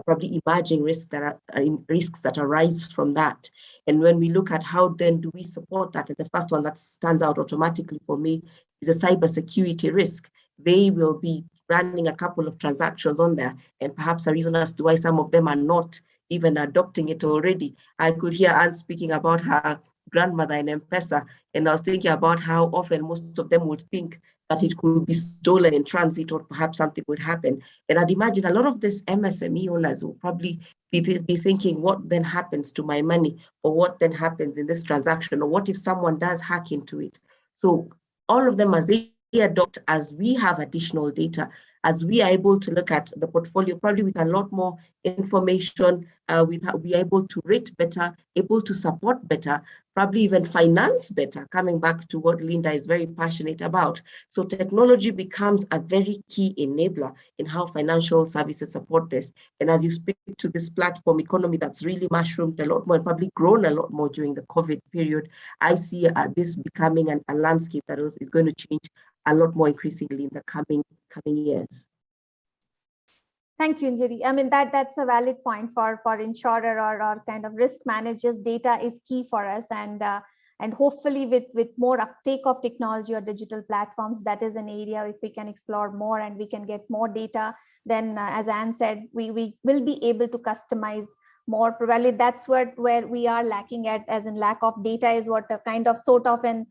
probably emerging risks that arise from that. And when we look at how then do we support that, and the first one that stands out automatically for me is a cybersecurity risk. They will be running a couple of transactions on there, and perhaps a reason as to why some of them are not even adopting it already. I could hear Anne speaking about her grandmother in M-Pesa, and I was thinking about how often most of them would think that it could be stolen in transit or perhaps something would happen. And I'd imagine a lot of these MSME owners will probably be thinking, what then happens to my money? Or what then happens in this transaction? Or what if someone does hack into it? So all of them, as they adopt, as we have additional data, as we are able to look at the portfolio, probably with a lot more information, we are able to rate better, able to support better, probably even finance better, coming back to what Linda is very passionate about. So technology becomes a very key enabler in how financial services support this. And as you speak to this platform economy that's really mushroomed a lot more and probably grown a lot more during the COVID period, I see this becoming a landscape that is going to change a lot more increasingly in the coming years. Thank you, Njeri. I mean, that's a valid point for insurer or kind of risk managers. Data is key for us, and hopefully with more uptake of technology or digital platforms, that is an area if we can explore more and we can get more data, then as Anne said, we will be able to customize more. Probably that's where we are lacking at, as in lack of data is what a kind of sort of an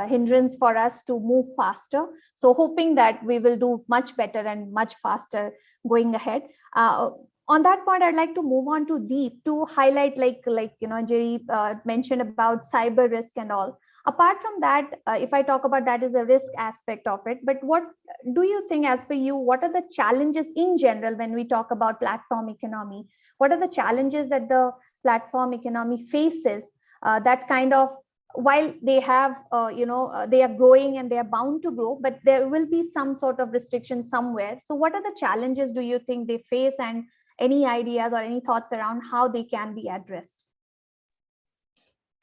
hindrance for us to move faster. So hoping that we will do much better and much faster going ahead. On that point, I'd like to move on to Deep to highlight, like Jerry mentioned about cyber risk and all. Apart from that, if I talk about that is a risk aspect of it, but what do you think, as per you, what are the challenges in general when we talk about platform economy? What are the challenges that the platform economy faces that kind of, while they have, they are growing and they are bound to grow, but there will be some sort of restriction somewhere. So what are the challenges do you think they face, and any ideas or any thoughts around how they can be addressed?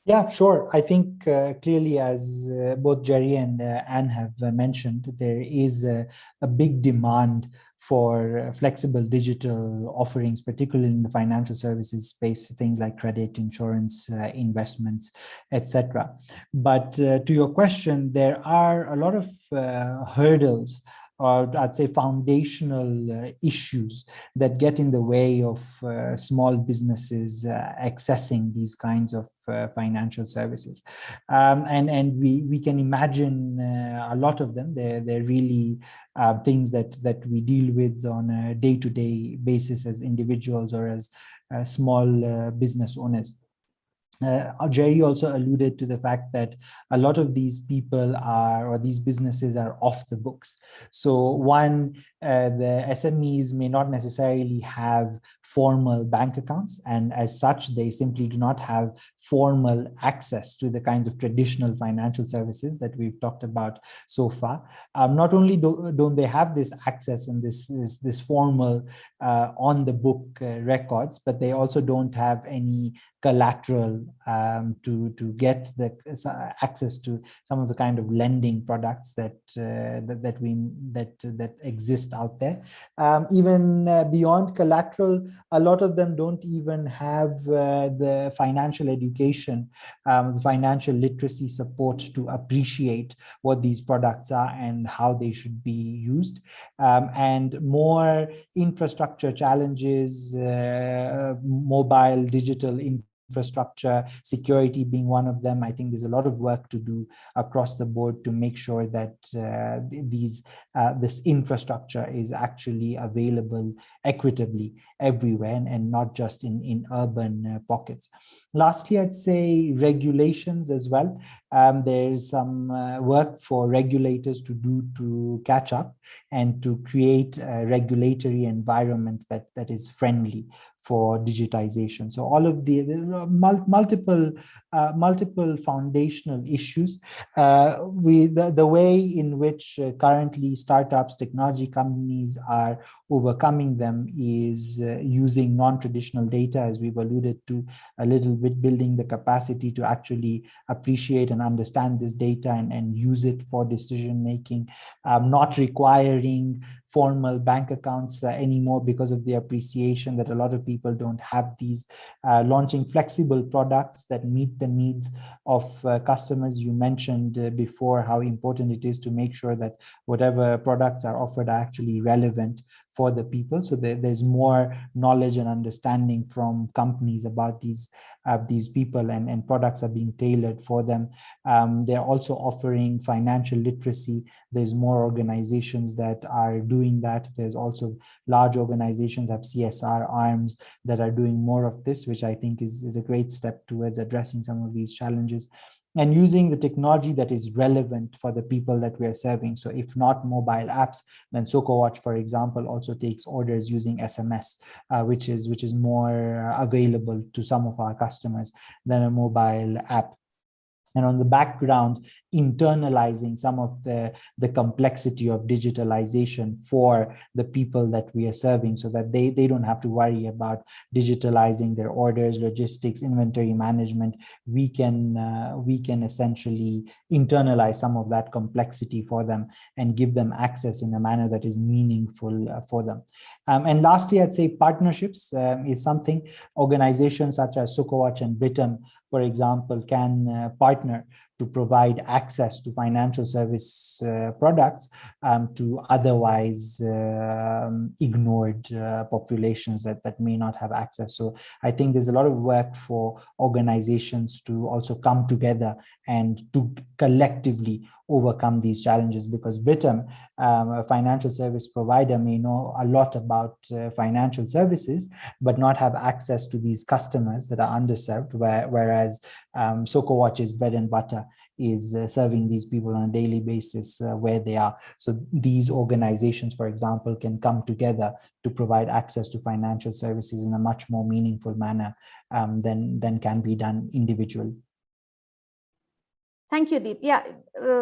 Yeah, sure. I think clearly, as both Jerry and Anne have mentioned, there is a big demand for flexible digital offerings, particularly in the financial services space, things like credit, insurance, investments, etc. But to your question, there are a lot of hurdles, or I'd say foundational issues that get in the way of small businesses accessing these kinds of financial services. And we can imagine a lot of them. They're really things that we deal with on a day-to-day basis as individuals or as small business owners. Jerry also alluded to the fact that a lot of these people or these businesses are off the books. So one, the SMEs may not necessarily have formal bank accounts, and as such, they simply do not have formal access to the kinds of traditional financial services that we've talked about so far. Not only don't they have this access and this formal on-the-book records, but they also don't have any collateral to get the access to some of the kind of lending products that exist out there. Even beyond collateral, a lot of them don't even have the financial education, the financial literacy support to appreciate what these products are and how they should be used. And more infrastructure challenges, mobile digital infrastructure, security being one of them. I think there's a lot of work to do across the board to make sure that this infrastructure is actually available equitably everywhere and not just in urban pockets. Lastly, I'd say regulations as well. There's some work for regulators to do to catch up and to create a regulatory environment that is friendly for digitization. So all of the multiple foundational issues. The way in which currently startups, technology companies are overcoming them is using non-traditional data, as we've alluded to a little bit, building the capacity to actually appreciate and understand this data and use it for decision making, not requiring formal bank accounts anymore because of the appreciation that a lot of people don't have these, launching flexible products that meet the needs of customers. You mentioned before how important it is to make sure that whatever products are offered are actually relevant for the people. So there's more knowledge and understanding from companies about these people, and products are being tailored for them. They're also offering financial literacy. There's more organizations that are doing that. There's also large organizations have CSR arms that are doing more of this, which I think is a great step towards addressing some of these challenges, and using the technology that is relevant for the people that we are serving. So if not mobile apps, then SocoWatch, for example, also takes orders using SMS, which is more available to some of our customers than a mobile app. And on the background, internalizing some of the complexity of digitalization for the people that we are serving, so that they don't have to worry about digitalizing their orders, logistics, inventory management. We can essentially internalize some of that complexity for them and give them access in a manner that is meaningful for them. And lastly, I'd say partnerships is something. Organizations such as SocoWatch and Britam, for example, can partner to provide access to financial service products to otherwise ignored populations that may not have access. So I think there's a lot of work for organizations to also come together and to collectively overcome these challenges, because Britam, a financial service provider, may know a lot about financial services, but not have access to these customers that are underserved, whereas SocoWatch's bread and butter is serving these people on a daily basis where they are. So these organizations, for example, can come together to provide access to financial services in a much more meaningful manner than can be done individually. Thank you, Deep. Yeah,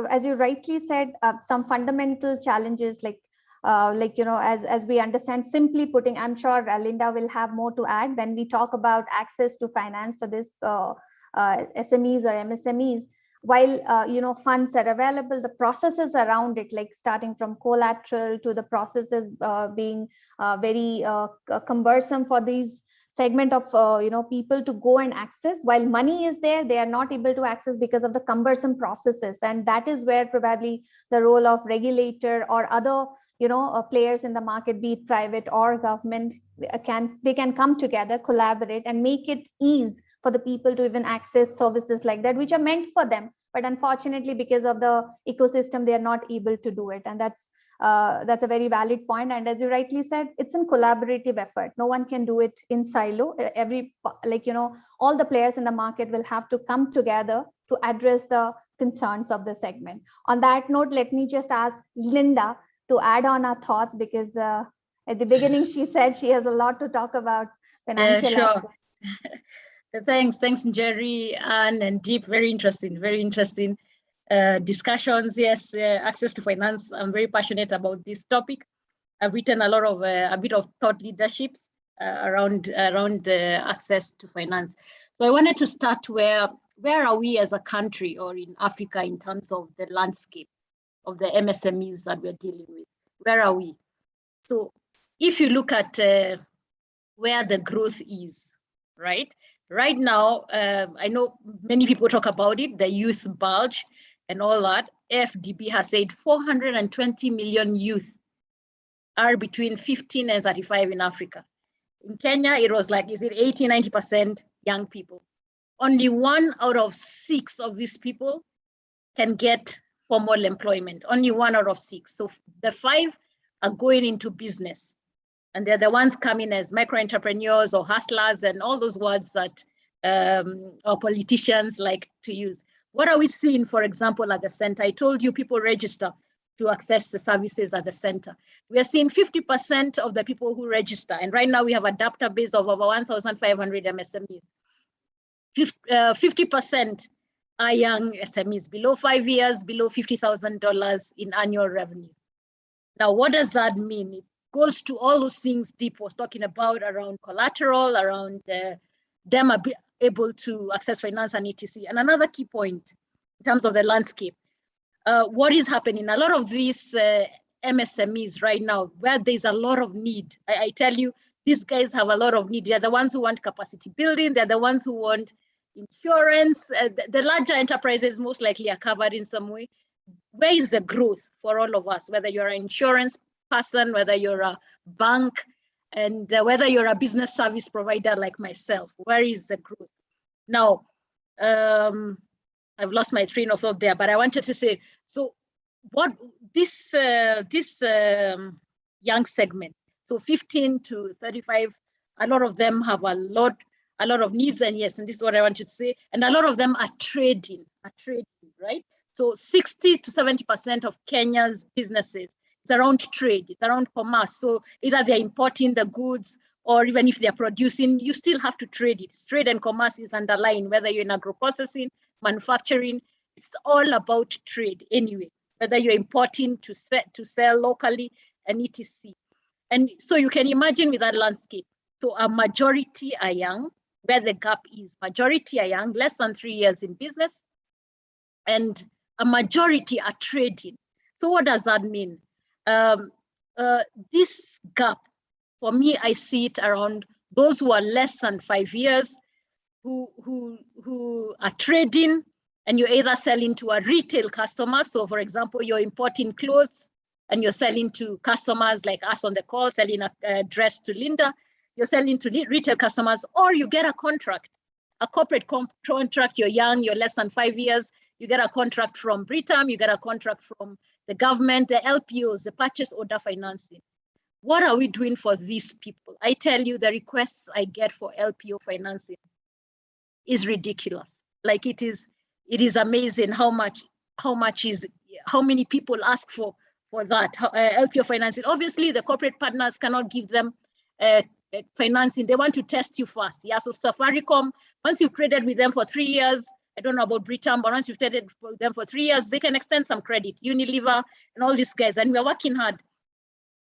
as you rightly said, some fundamental challenges like as we understand, simply putting, I'm sure Linda will have more to add when we talk about access to finance for this SMEs or MSMEs. While funds are available, the processes around it, like starting from collateral to the processes being very cumbersome for these segment of people to go and access. While money is there, they are not able to access because of the cumbersome processes, and that is where probably the role of regulator or other players in the market, be it private or government, they can come together, collaborate, and make it ease for the people to even access services like that, which are meant for them. But unfortunately, because of the ecosystem, they are not able to do it. And that's a very valid point. And as you rightly said, it's a collaborative effort. No one can do it in silo. All the players in the market will have to come together to address the concerns of the segment. On that note, let me just ask Linda to add on our thoughts, because at the beginning, she said she has a lot to talk about financial access. Thanks, Jerry, Anne, and Deep. Very interesting discussions. Yes, access to finance. I'm very passionate about this topic. I've written a bit of thought leaderships around access to finance. So I wanted to start where are we as a country or in Africa in terms of the landscape of the MSMEs that we're dealing with. Where are we? So if you look at where the growth is, right? Right now, I know many people talk about it, the youth bulge and all that. FDB has said 420 million youth are between 15 and 35 in Africa. In Kenya, it was like, is it 80, 90% young people? only 1 out of 6 of these people can get formal employment, only 1 out of 6. So the 5 are going into business. And they're the ones coming as micro-entrepreneurs or hustlers and all those words that our politicians like to use. What are we seeing, for example, at the center? I told you people register to access the services at the center. We are seeing 50% of the people who register. And right now we have a database of over 1,500 MSMEs. 50% are young SMEs, below 5 years, below $50,000 in annual revenue. Now, what does that mean? It goes to all those things Deep was talking about around collateral, around them able to access finance and etc. And another key point in terms of the landscape, what is happening? A lot of these MSMEs right now, where there's a lot of need, I tell you, these guys have a lot of need. They're the ones who want capacity building. They're the ones who want insurance. The larger enterprises most likely are covered in some way. Where is the growth for all of us, whether you're an insurance person, whether you're a bank, and whether you're a business service provider like myself? Where is the growth? Now, I've lost my train of thought there, but I wanted to say, so what this young segment, so 15 to 35, a lot of them have a lot of needs, and yes, and this is what I wanted to say, and a lot of them are trading, right? So 60 to 70% of Kenya's businesses, it's around trade, it's around commerce. So either they're importing the goods, or even if they're producing, you still have to trade it. Trade and commerce is underlying, whether you're in agro-processing, manufacturing, it's all about trade anyway, whether you're importing to sell locally and etc. And so you can imagine with that landscape, so a majority are young, where the gap is. Majority are young, less than 3 years in business, and a majority are trading. So what does that mean? This gap, for me, I see it around those who are less than 5 years, who are trading, and you're either selling to a retail customer. So for example, you're importing clothes and you're selling to customers like us on the call, selling a dress to Linda, you're selling to retail customers, or you get a contract, a corporate contract. You're young, you're less than 5 years, you get a contract from Britam, you get a contract from the government, the LPOs, the purchase order financing. What are we doing for these people? I tell you, the requests I get for LPO financing is ridiculous. Like it is amazing how many people ask for that LPO financing. Obviously, the corporate partners cannot give them financing. They want to test you first. Yeah, so Safaricom, once you've traded with them for 3 years, I don't know about Britam, but once you've traded with them for 3 years, they can extend some credit. Unilever and all these guys, and we're working hard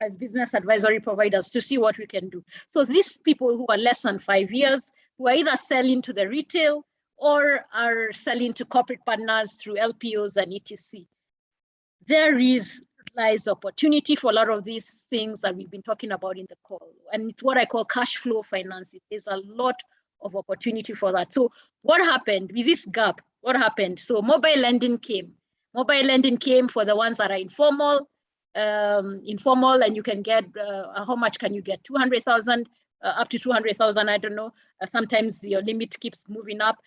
as business advisory providers to see what we can do. So these people who are less than 5 years, who are either selling to the retail or are selling to corporate partners through LPOs and etc. There lies opportunity for a lot of these things that we've been talking about in the call. And it's what I call cash flow financing. There's a lot of opportunity for that. So what happened with this gap? What happened? So mobile lending came. Mobile lending came for the ones that are informal, and you can get, how much can you get? 200,000, up to 200,000, I don't know. Sometimes your limit keeps moving up.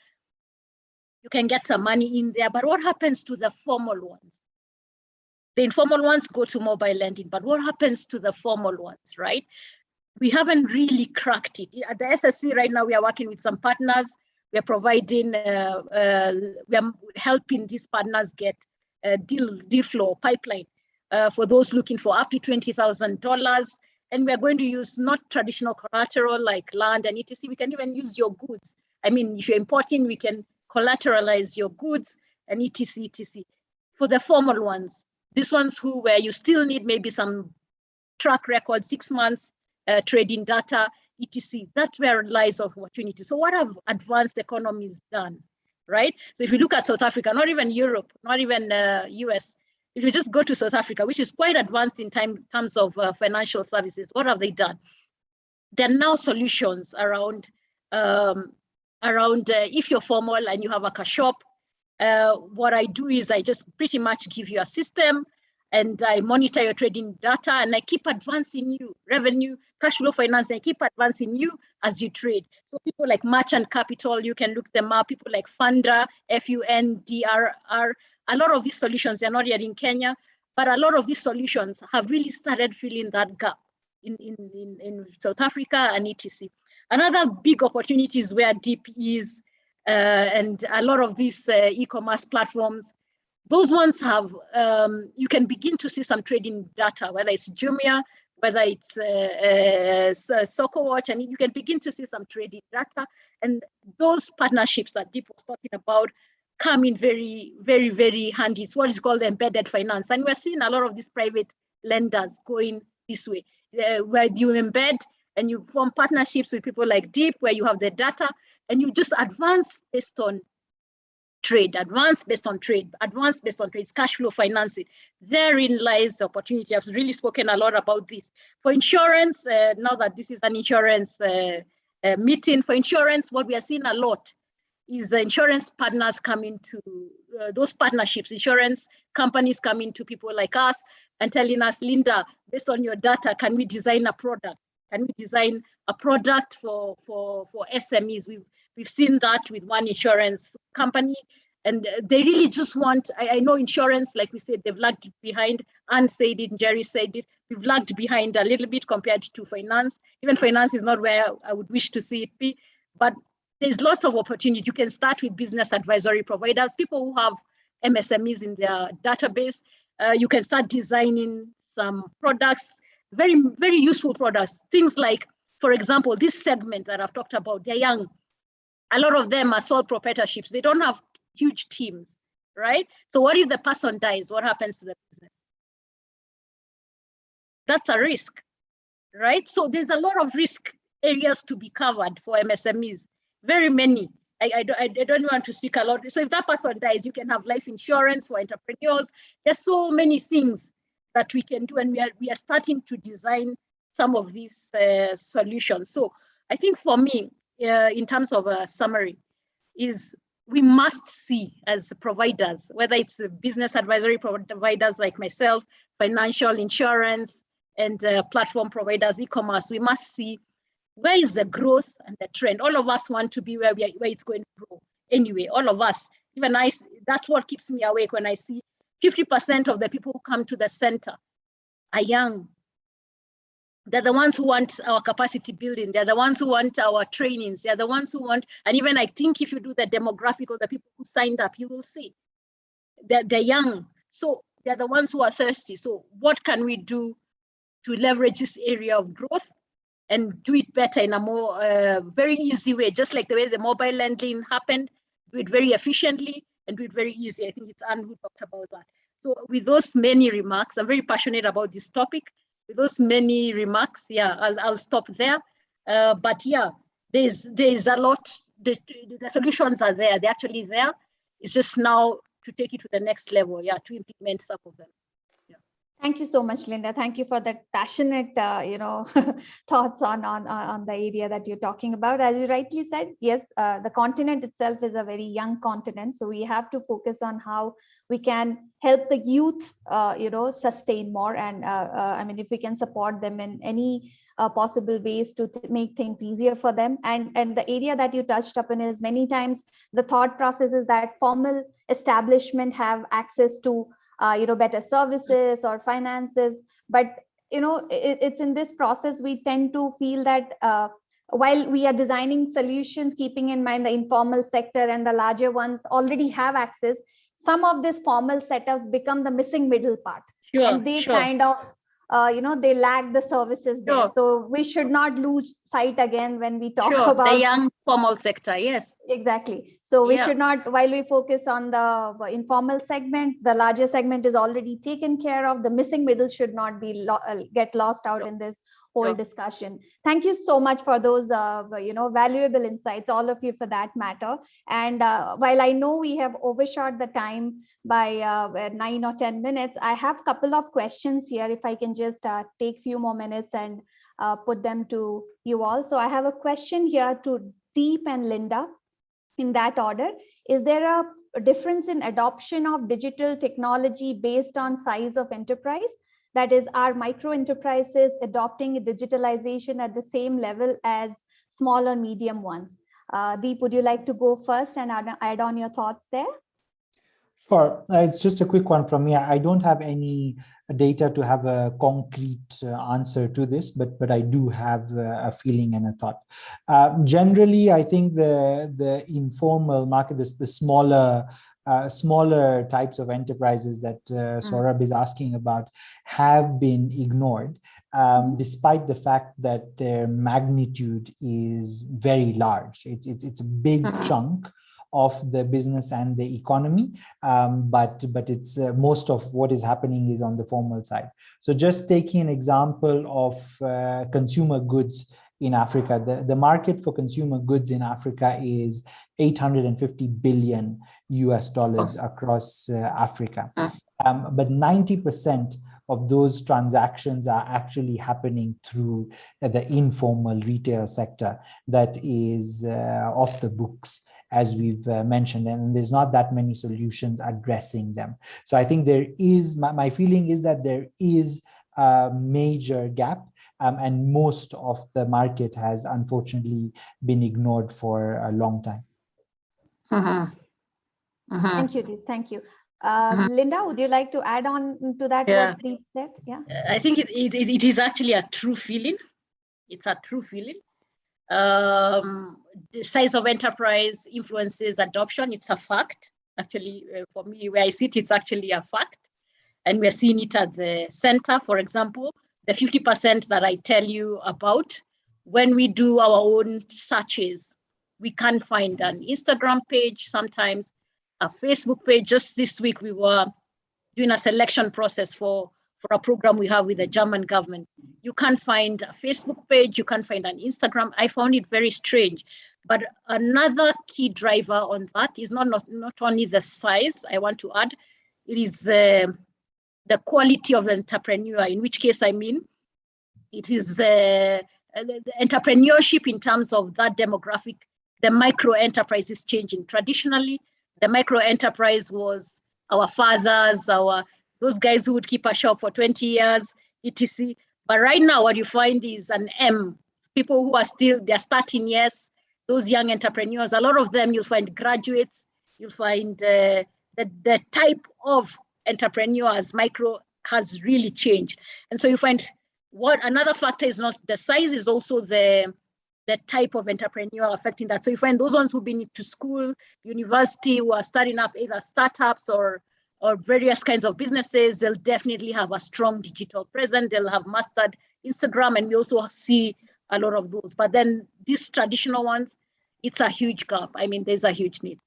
You can get some money in there, but what happens to the formal ones? The informal ones go to mobile lending, but what happens to the formal ones, right? We haven't really cracked it. At the SSC right now, we are working with some partners. We are providing, we are helping these partners get a deal flow pipeline for those looking for up to $20,000. And we are going to use not traditional collateral like land and etc. We can even use your goods. I mean, if you're importing, we can collateralize your goods and etc. etc. For the formal ones, these ones where you still need maybe some track record, 6 months, trading data, etc. That's where lies of opportunity. So what have advanced economies done, right? So if you look at South Africa, not even Europe, not even US, if you just go to South Africa, which is quite advanced in terms of financial services, what have they done? There are now solutions around if you're formal and you have a cash shop, what I do is I just pretty much give you a system. and I monitor your trading data, and I keep advancing you, revenue, cash flow finance, I keep advancing you as you trade. So people like Merchant Capital, you can look them up. People like Fundra, FUNDRR, a lot of these solutions, they're not yet in Kenya, but a lot of these solutions have really started filling that gap in South Africa and etc. Another big opportunity is where Deep is, and a lot of these e-commerce platforms. Those ones have, you can begin to see some trading data, whether it's Jumia, whether it's SocoWatch, and you can begin to see some trading data. And those partnerships that Deep was talking about come in very, very, very handy. It's what is called embedded finance. And we're seeing a lot of these private lenders going this way, where you embed and you form partnerships with people like Deep, where you have the data and you just advance based on trade, advance based on trade, advance based on trades, cash flow financing. Therein lies the opportunity. I've really spoken a lot about this. For insurance, now that this is an insurance meeting, for insurance, what we are seeing a lot is the insurance partners coming to those partnerships, insurance companies coming to people like us and telling us, Linda, based on your data, can we design a product? Can we design a product for SMEs? We've seen that with one insurance company, and they really just want, I know insurance, like we said, they've lagged behind. Anne said it, Jerry said it, we've lagged behind a little bit compared to finance. Even finance is not where I would wish to see it be, but there's lots of opportunity. You can start with business advisory providers, people who have MSMEs in their database. You can start designing some products, very, very useful products. Things like, for example, this segment that I've talked about, they're young. A lot of them are sole proprietorships. They don't have huge teams, right? So what if the person dies? What happens to the business? That's a risk, right? So there's a lot of risk areas to be covered for MSMEs, very many. I don't want to speak a lot. So if that person dies, you can have life insurance for entrepreneurs. There's so many things that we can do, and we are starting to design some of these solutions. So I think for me, in terms of a summary, is we must see as providers, whether it's business advisory providers like myself, financial, insurance, and platform providers, e-commerce, we must see where is the growth and the trend. All of us want to be where it's going to grow. Anyway, all of us, even I, that's what keeps me awake when I see 50% of the people who come to the center are young. They're the ones who want our capacity building. They're the ones who want our trainings. They're the ones who want, and even I think if you do the demographic of the people who signed up, you will see that they're young. So they're the ones who are thirsty. So what can we do to leverage this area of growth and do it better in a more very easy way, just like the way the mobile lending happened, do it very efficiently and do it very easy. I think it's Anne who talked about that. So with those many remarks, I'm very passionate about this topic. With those many remarks, yeah, I'll stop there. But yeah, there's a lot, the solutions are there, they're actually there. It's just now to take it to the next level, yeah, to implement some of them. Thank you so much, Linda. Thank you for that passionate, thoughts on the area that you're talking about. As you rightly said, yes, the continent itself is a very young continent. So we have to focus on how we can help the youth, sustain more. And I mean, if we can support them in any possible ways to make things easier for them. And the area that you touched upon is many times the thought process is that formal establishment have access to better services or finances, but it's in this process we tend to feel that while we are designing solutions, keeping in mind the informal sector and the larger ones already have access, some of these formal setups become the missing middle part, and they kind of they lack the services there. So we should not lose sight again when we talk about the young formal sector. Yes, exactly. So we should not, while we focus on the informal segment, the larger segment is already taken care of. The missing middle should not be get lost out in this whole discussion. Thank you so much for those valuable insights, all of you for that matter. And while I know we have overshot the time by 9 or 10 minutes, I have a couple of questions here. If I can just take a few more minutes and put them to you all. So I have a question here to Deep and Linda. in that order. Is there a difference in adoption of digital technology based on size of enterprise? That is, are micro enterprises adopting digitalization at the same level as small or medium ones? Deep, would you like to go first and add on your thoughts there? Sure. It's just a quick one from me. I don't have any data to have a concrete answer to this, but I do have a feeling and a thought. Generally, I think the informal market, the smaller types of enterprises that Saurabh is asking about, have been ignored, despite the fact that their magnitude is very large. It's a big chunk of the business and the economy, but it's most of what is happening is on the formal side. So just taking an example of consumer goods in Africa, the market for consumer goods in Africa is $850 billion across Africa, but 90% of those transactions are actually happening through the informal retail sector that is off the books, as we've mentioned, and there's not that many solutions addressing them. So I think there is, my feeling is that there is a major gap, and most of the market has unfortunately been ignored for a long time. Thank you, Deep. Thank you. Linda, would you like to add on to that what Deep said? Yeah, I think it is actually a true feeling. It's a true feeling. The size of enterprise influences adoption. It's a fact. Actually, for me, where I sit, it's actually a fact. And we're seeing it at the center. For example, the 50% that I tell you about, when we do our own searches, we can find an Instagram page, sometimes a Facebook page. Just this week, we were doing a selection process for a program we have with the German government. You can't find a Facebook page, you can't find an Instagram. I found it very strange. But another key driver on that is not only the size, I want to add, it is the quality of the entrepreneur, in which case, I mean, it is the entrepreneurship in terms of that demographic. The micro enterprise is changing. Traditionally, the micro enterprise was our fathers, those guys who would keep a shop for 20 years, etc. But right now, what you find is an M, people who are still, they're starting years, those young entrepreneurs, a lot of them, you'll find graduates, you'll find the type of entrepreneurs, micro, has really changed. And so you find what another factor is not the size, is also the type of entrepreneur affecting that. So you find those ones who've been to school, university, who are starting up either startups or various kinds of businesses, they'll definitely have a strong digital presence. They'll have mastered Instagram, and we also see a lot of those. But then these traditional ones, it's a huge gap. I mean, there's a huge need.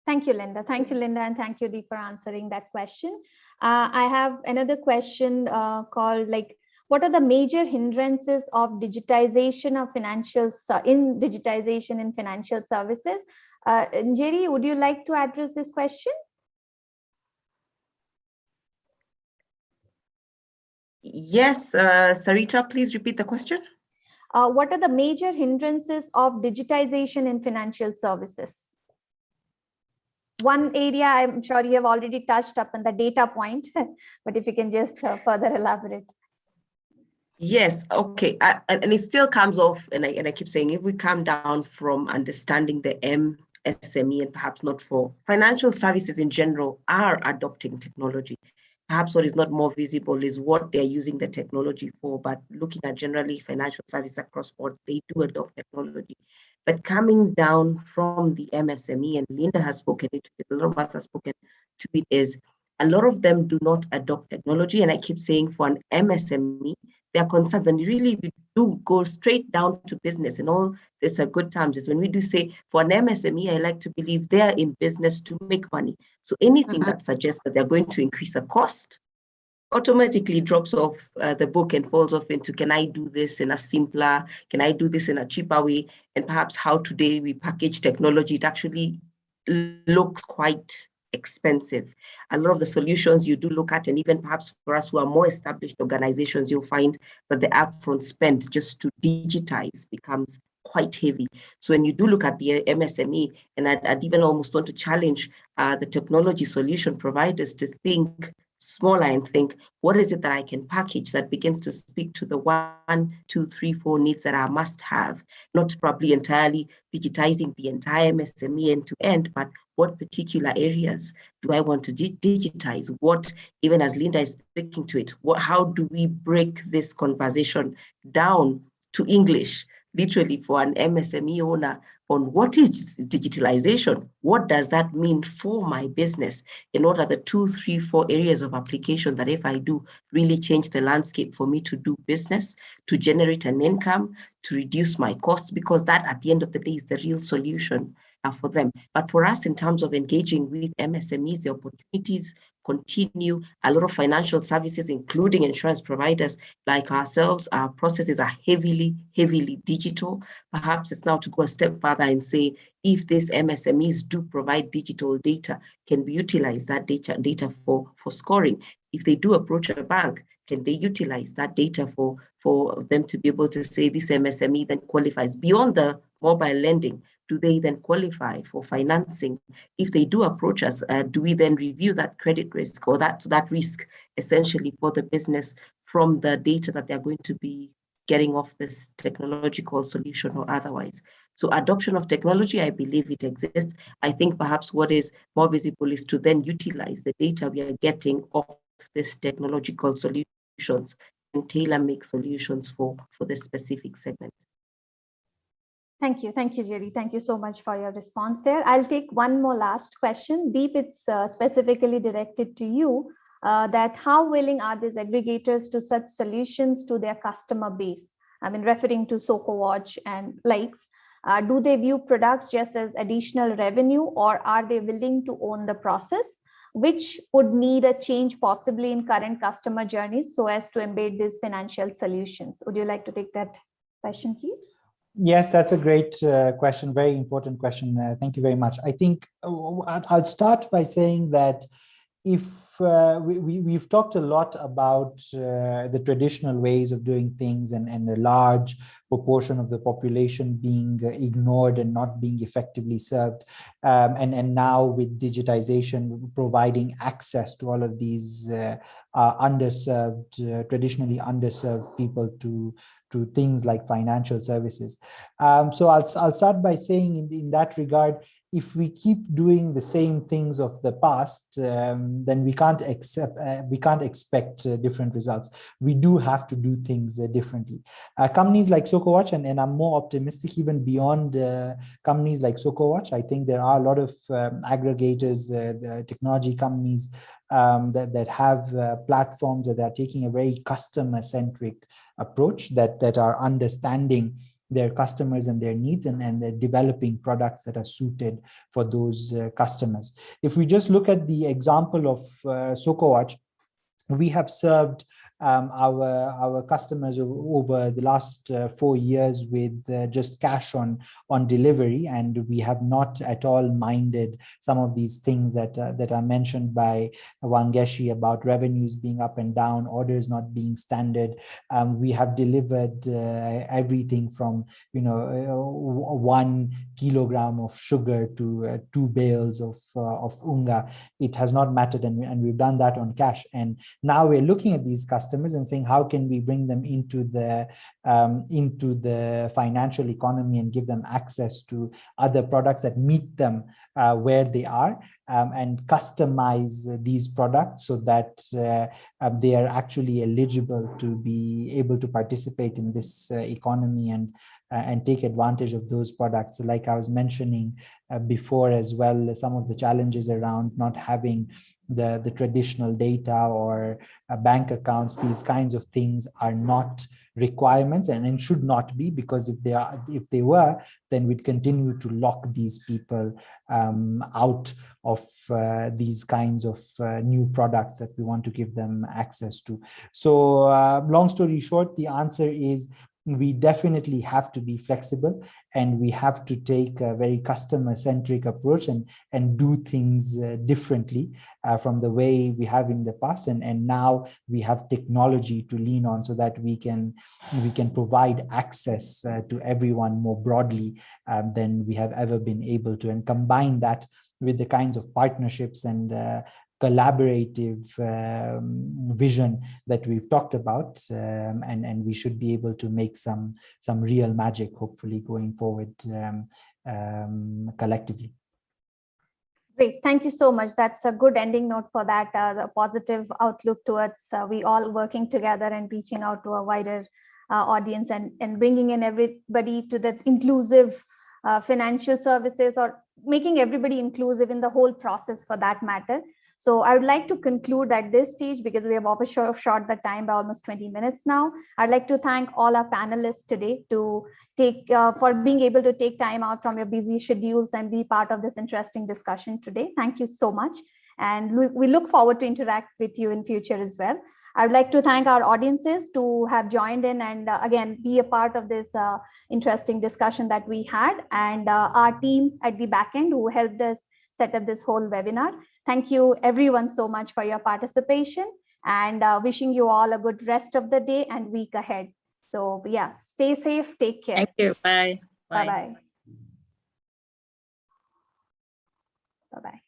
Thank you, Linda. Thank you, Linda, and thank you, Deep, for answering that question. I have another question called, like, what are the major hindrances of digitization of financial services? Njeri, would you like to address this question? Yes, Sarita, please repeat the question. What are the major hindrances of digitization in financial services? One area I'm sure you have already touched upon, the data point, but if you can just further elaborate. Yes, okay, and it still comes off, and I keep saying, if we come down from understanding the SME, and perhaps not for financial services in general, are adopting technology. Perhaps what is not more visible is what they're using the technology for, but looking at generally financial services across board, they do adopt technology. But coming down from the MSME, and Linda has spoken it, a lot of us have spoken to it, is a lot of them do not adopt technology. And I keep saying, for an MSME, they're concerned, and really we do go straight down to business, and all this are good times is when we do say, for an MSME, I like to believe they're in business to make money. So anything that suggests that they're going to increase a cost automatically drops off the book and falls off into, can I do this in a simpler, can I do this in a cheaper way? And perhaps how today we package technology, it actually looks quite expensive. A lot of the solutions you do look at, and even perhaps for us who are more established organizations, you'll find that the upfront spend just to digitize becomes quite heavy. So when you do look at the MSME, and I'd even almost want to challenge the technology solution providers to think smaller and think, what is it that I can package that begins to speak to the 1, 2, 3, 4 needs that I must have, not probably entirely digitizing the entire MSME end to end, but what particular areas do I want to digitize? What, even as Linda is speaking to it, how do we break this conversation down to English, literally for an MSME owner, on what is digitalization? What does that mean for my business? And what are the 2, 3, 4 areas of application that if I do really change the landscape for me to do business, to generate an income, to reduce my costs, because that at the end of the day is the real solution for them. But for us, in terms of engaging with MSMEs, the opportunities continue. A lot of financial services, including insurance providers like ourselves, our processes are heavily digital. Perhaps it's now to go a step further and say, if these MSMEs do provide digital data, can we utilize that data for scoring? If they do approach a bank, can they utilize that data for them to be able to say this MSME then qualifies beyond the mobile lending? Do they then qualify for financing? If they do approach us, do we then review that credit risk or that risk essentially for the business from the data that they're going to be getting off this technological solution or otherwise? So adoption of technology, I believe it exists. I think perhaps what is more visible is to then utilize the data we are getting off this technological solutions and tailor-make solutions for the specific segment. Thank you, Jerry. Thank you so much for your response there. I'll take one more last question. Deep, it's specifically directed to you, that how willing are these aggregators to such solutions to their customer base? I mean, referring to SocoWatch and likes, do they view products just as additional revenue, or are they willing to own the process, which would need a change possibly in current customer journeys so as to embed these financial solutions? Would you like to take that question, please? Yes, that's a great question, very important question. Thank you very much. I think I'll start by saying that if we've talked a lot about the traditional ways of doing things and a large proportion of the population being ignored and not being effectively served. And now with digitization providing access to all of these underserved, traditionally underserved people to things like financial services. So I'll start by saying in that regard, if we keep doing the same things of the past, then we can't expect different results. We do have to do things differently. Companies like SocoWatch, and I'm more optimistic even beyond companies like SocoWatch. I think there are a lot of aggregators, technology companies that have platforms that are taking a very customer-centric approach, that are understanding their customers and their needs, and they're developing products that are suited for those customers. If we just look at the example of SocoWatch, we have served our customers over the last 4 years with just cash on delivery, and we have not at all minded some of these things that are mentioned by Wangeshi about revenues being up and down, orders not being standard. We have delivered everything from 1 kilogram of sugar to 2 bales of unga. It has not mattered, and we've done that on cash. And now we're looking at these customers and saying, how can we bring them into the financial economy and give them access to other products that meet them where they are, and customize these products so that they are actually eligible to be able to participate in this economy and take advantage of those products. Like I was mentioning before as well, some of the challenges around not having the traditional data or bank accounts, these kinds of things are not requirements and should not be, because if they were, then we'd continue to lock these people out of these kinds of new products that we want to give them access to. So long story short, the answer is we definitely have to be flexible, and we have to take a very customer-centric approach and do things differently from the way we have in the past. And now we have technology to lean on so that we can provide access to everyone more broadly than we have ever been able to, and combine that with the kinds of partnerships and collaborative vision that we've talked about, and we should be able to make some real magic, hopefully, going forward collectively. Great, thank you so much. That's a good ending note for that, the positive outlook towards we all working together and reaching out to a wider audience and bringing in everybody to the inclusive financial services, or making everybody inclusive in the whole process for that matter. So I would like to conclude at this stage, because we have overshot the time by almost 20 minutes now. I'd like to thank all our panelists today to take for being able to take time out from your busy schedules and be part of this interesting discussion today. Thank you so much. And we look forward to interact with you in future as well. I would like to thank our audiences to have joined in and again, be a part of this interesting discussion that we had, and our team at the back end who helped us set up this whole webinar. Thank you everyone so much for your participation, and wishing you all a good rest of the day and week ahead. So yeah, stay safe, take care. Thank you. Bye. Bye-bye. Bye-bye.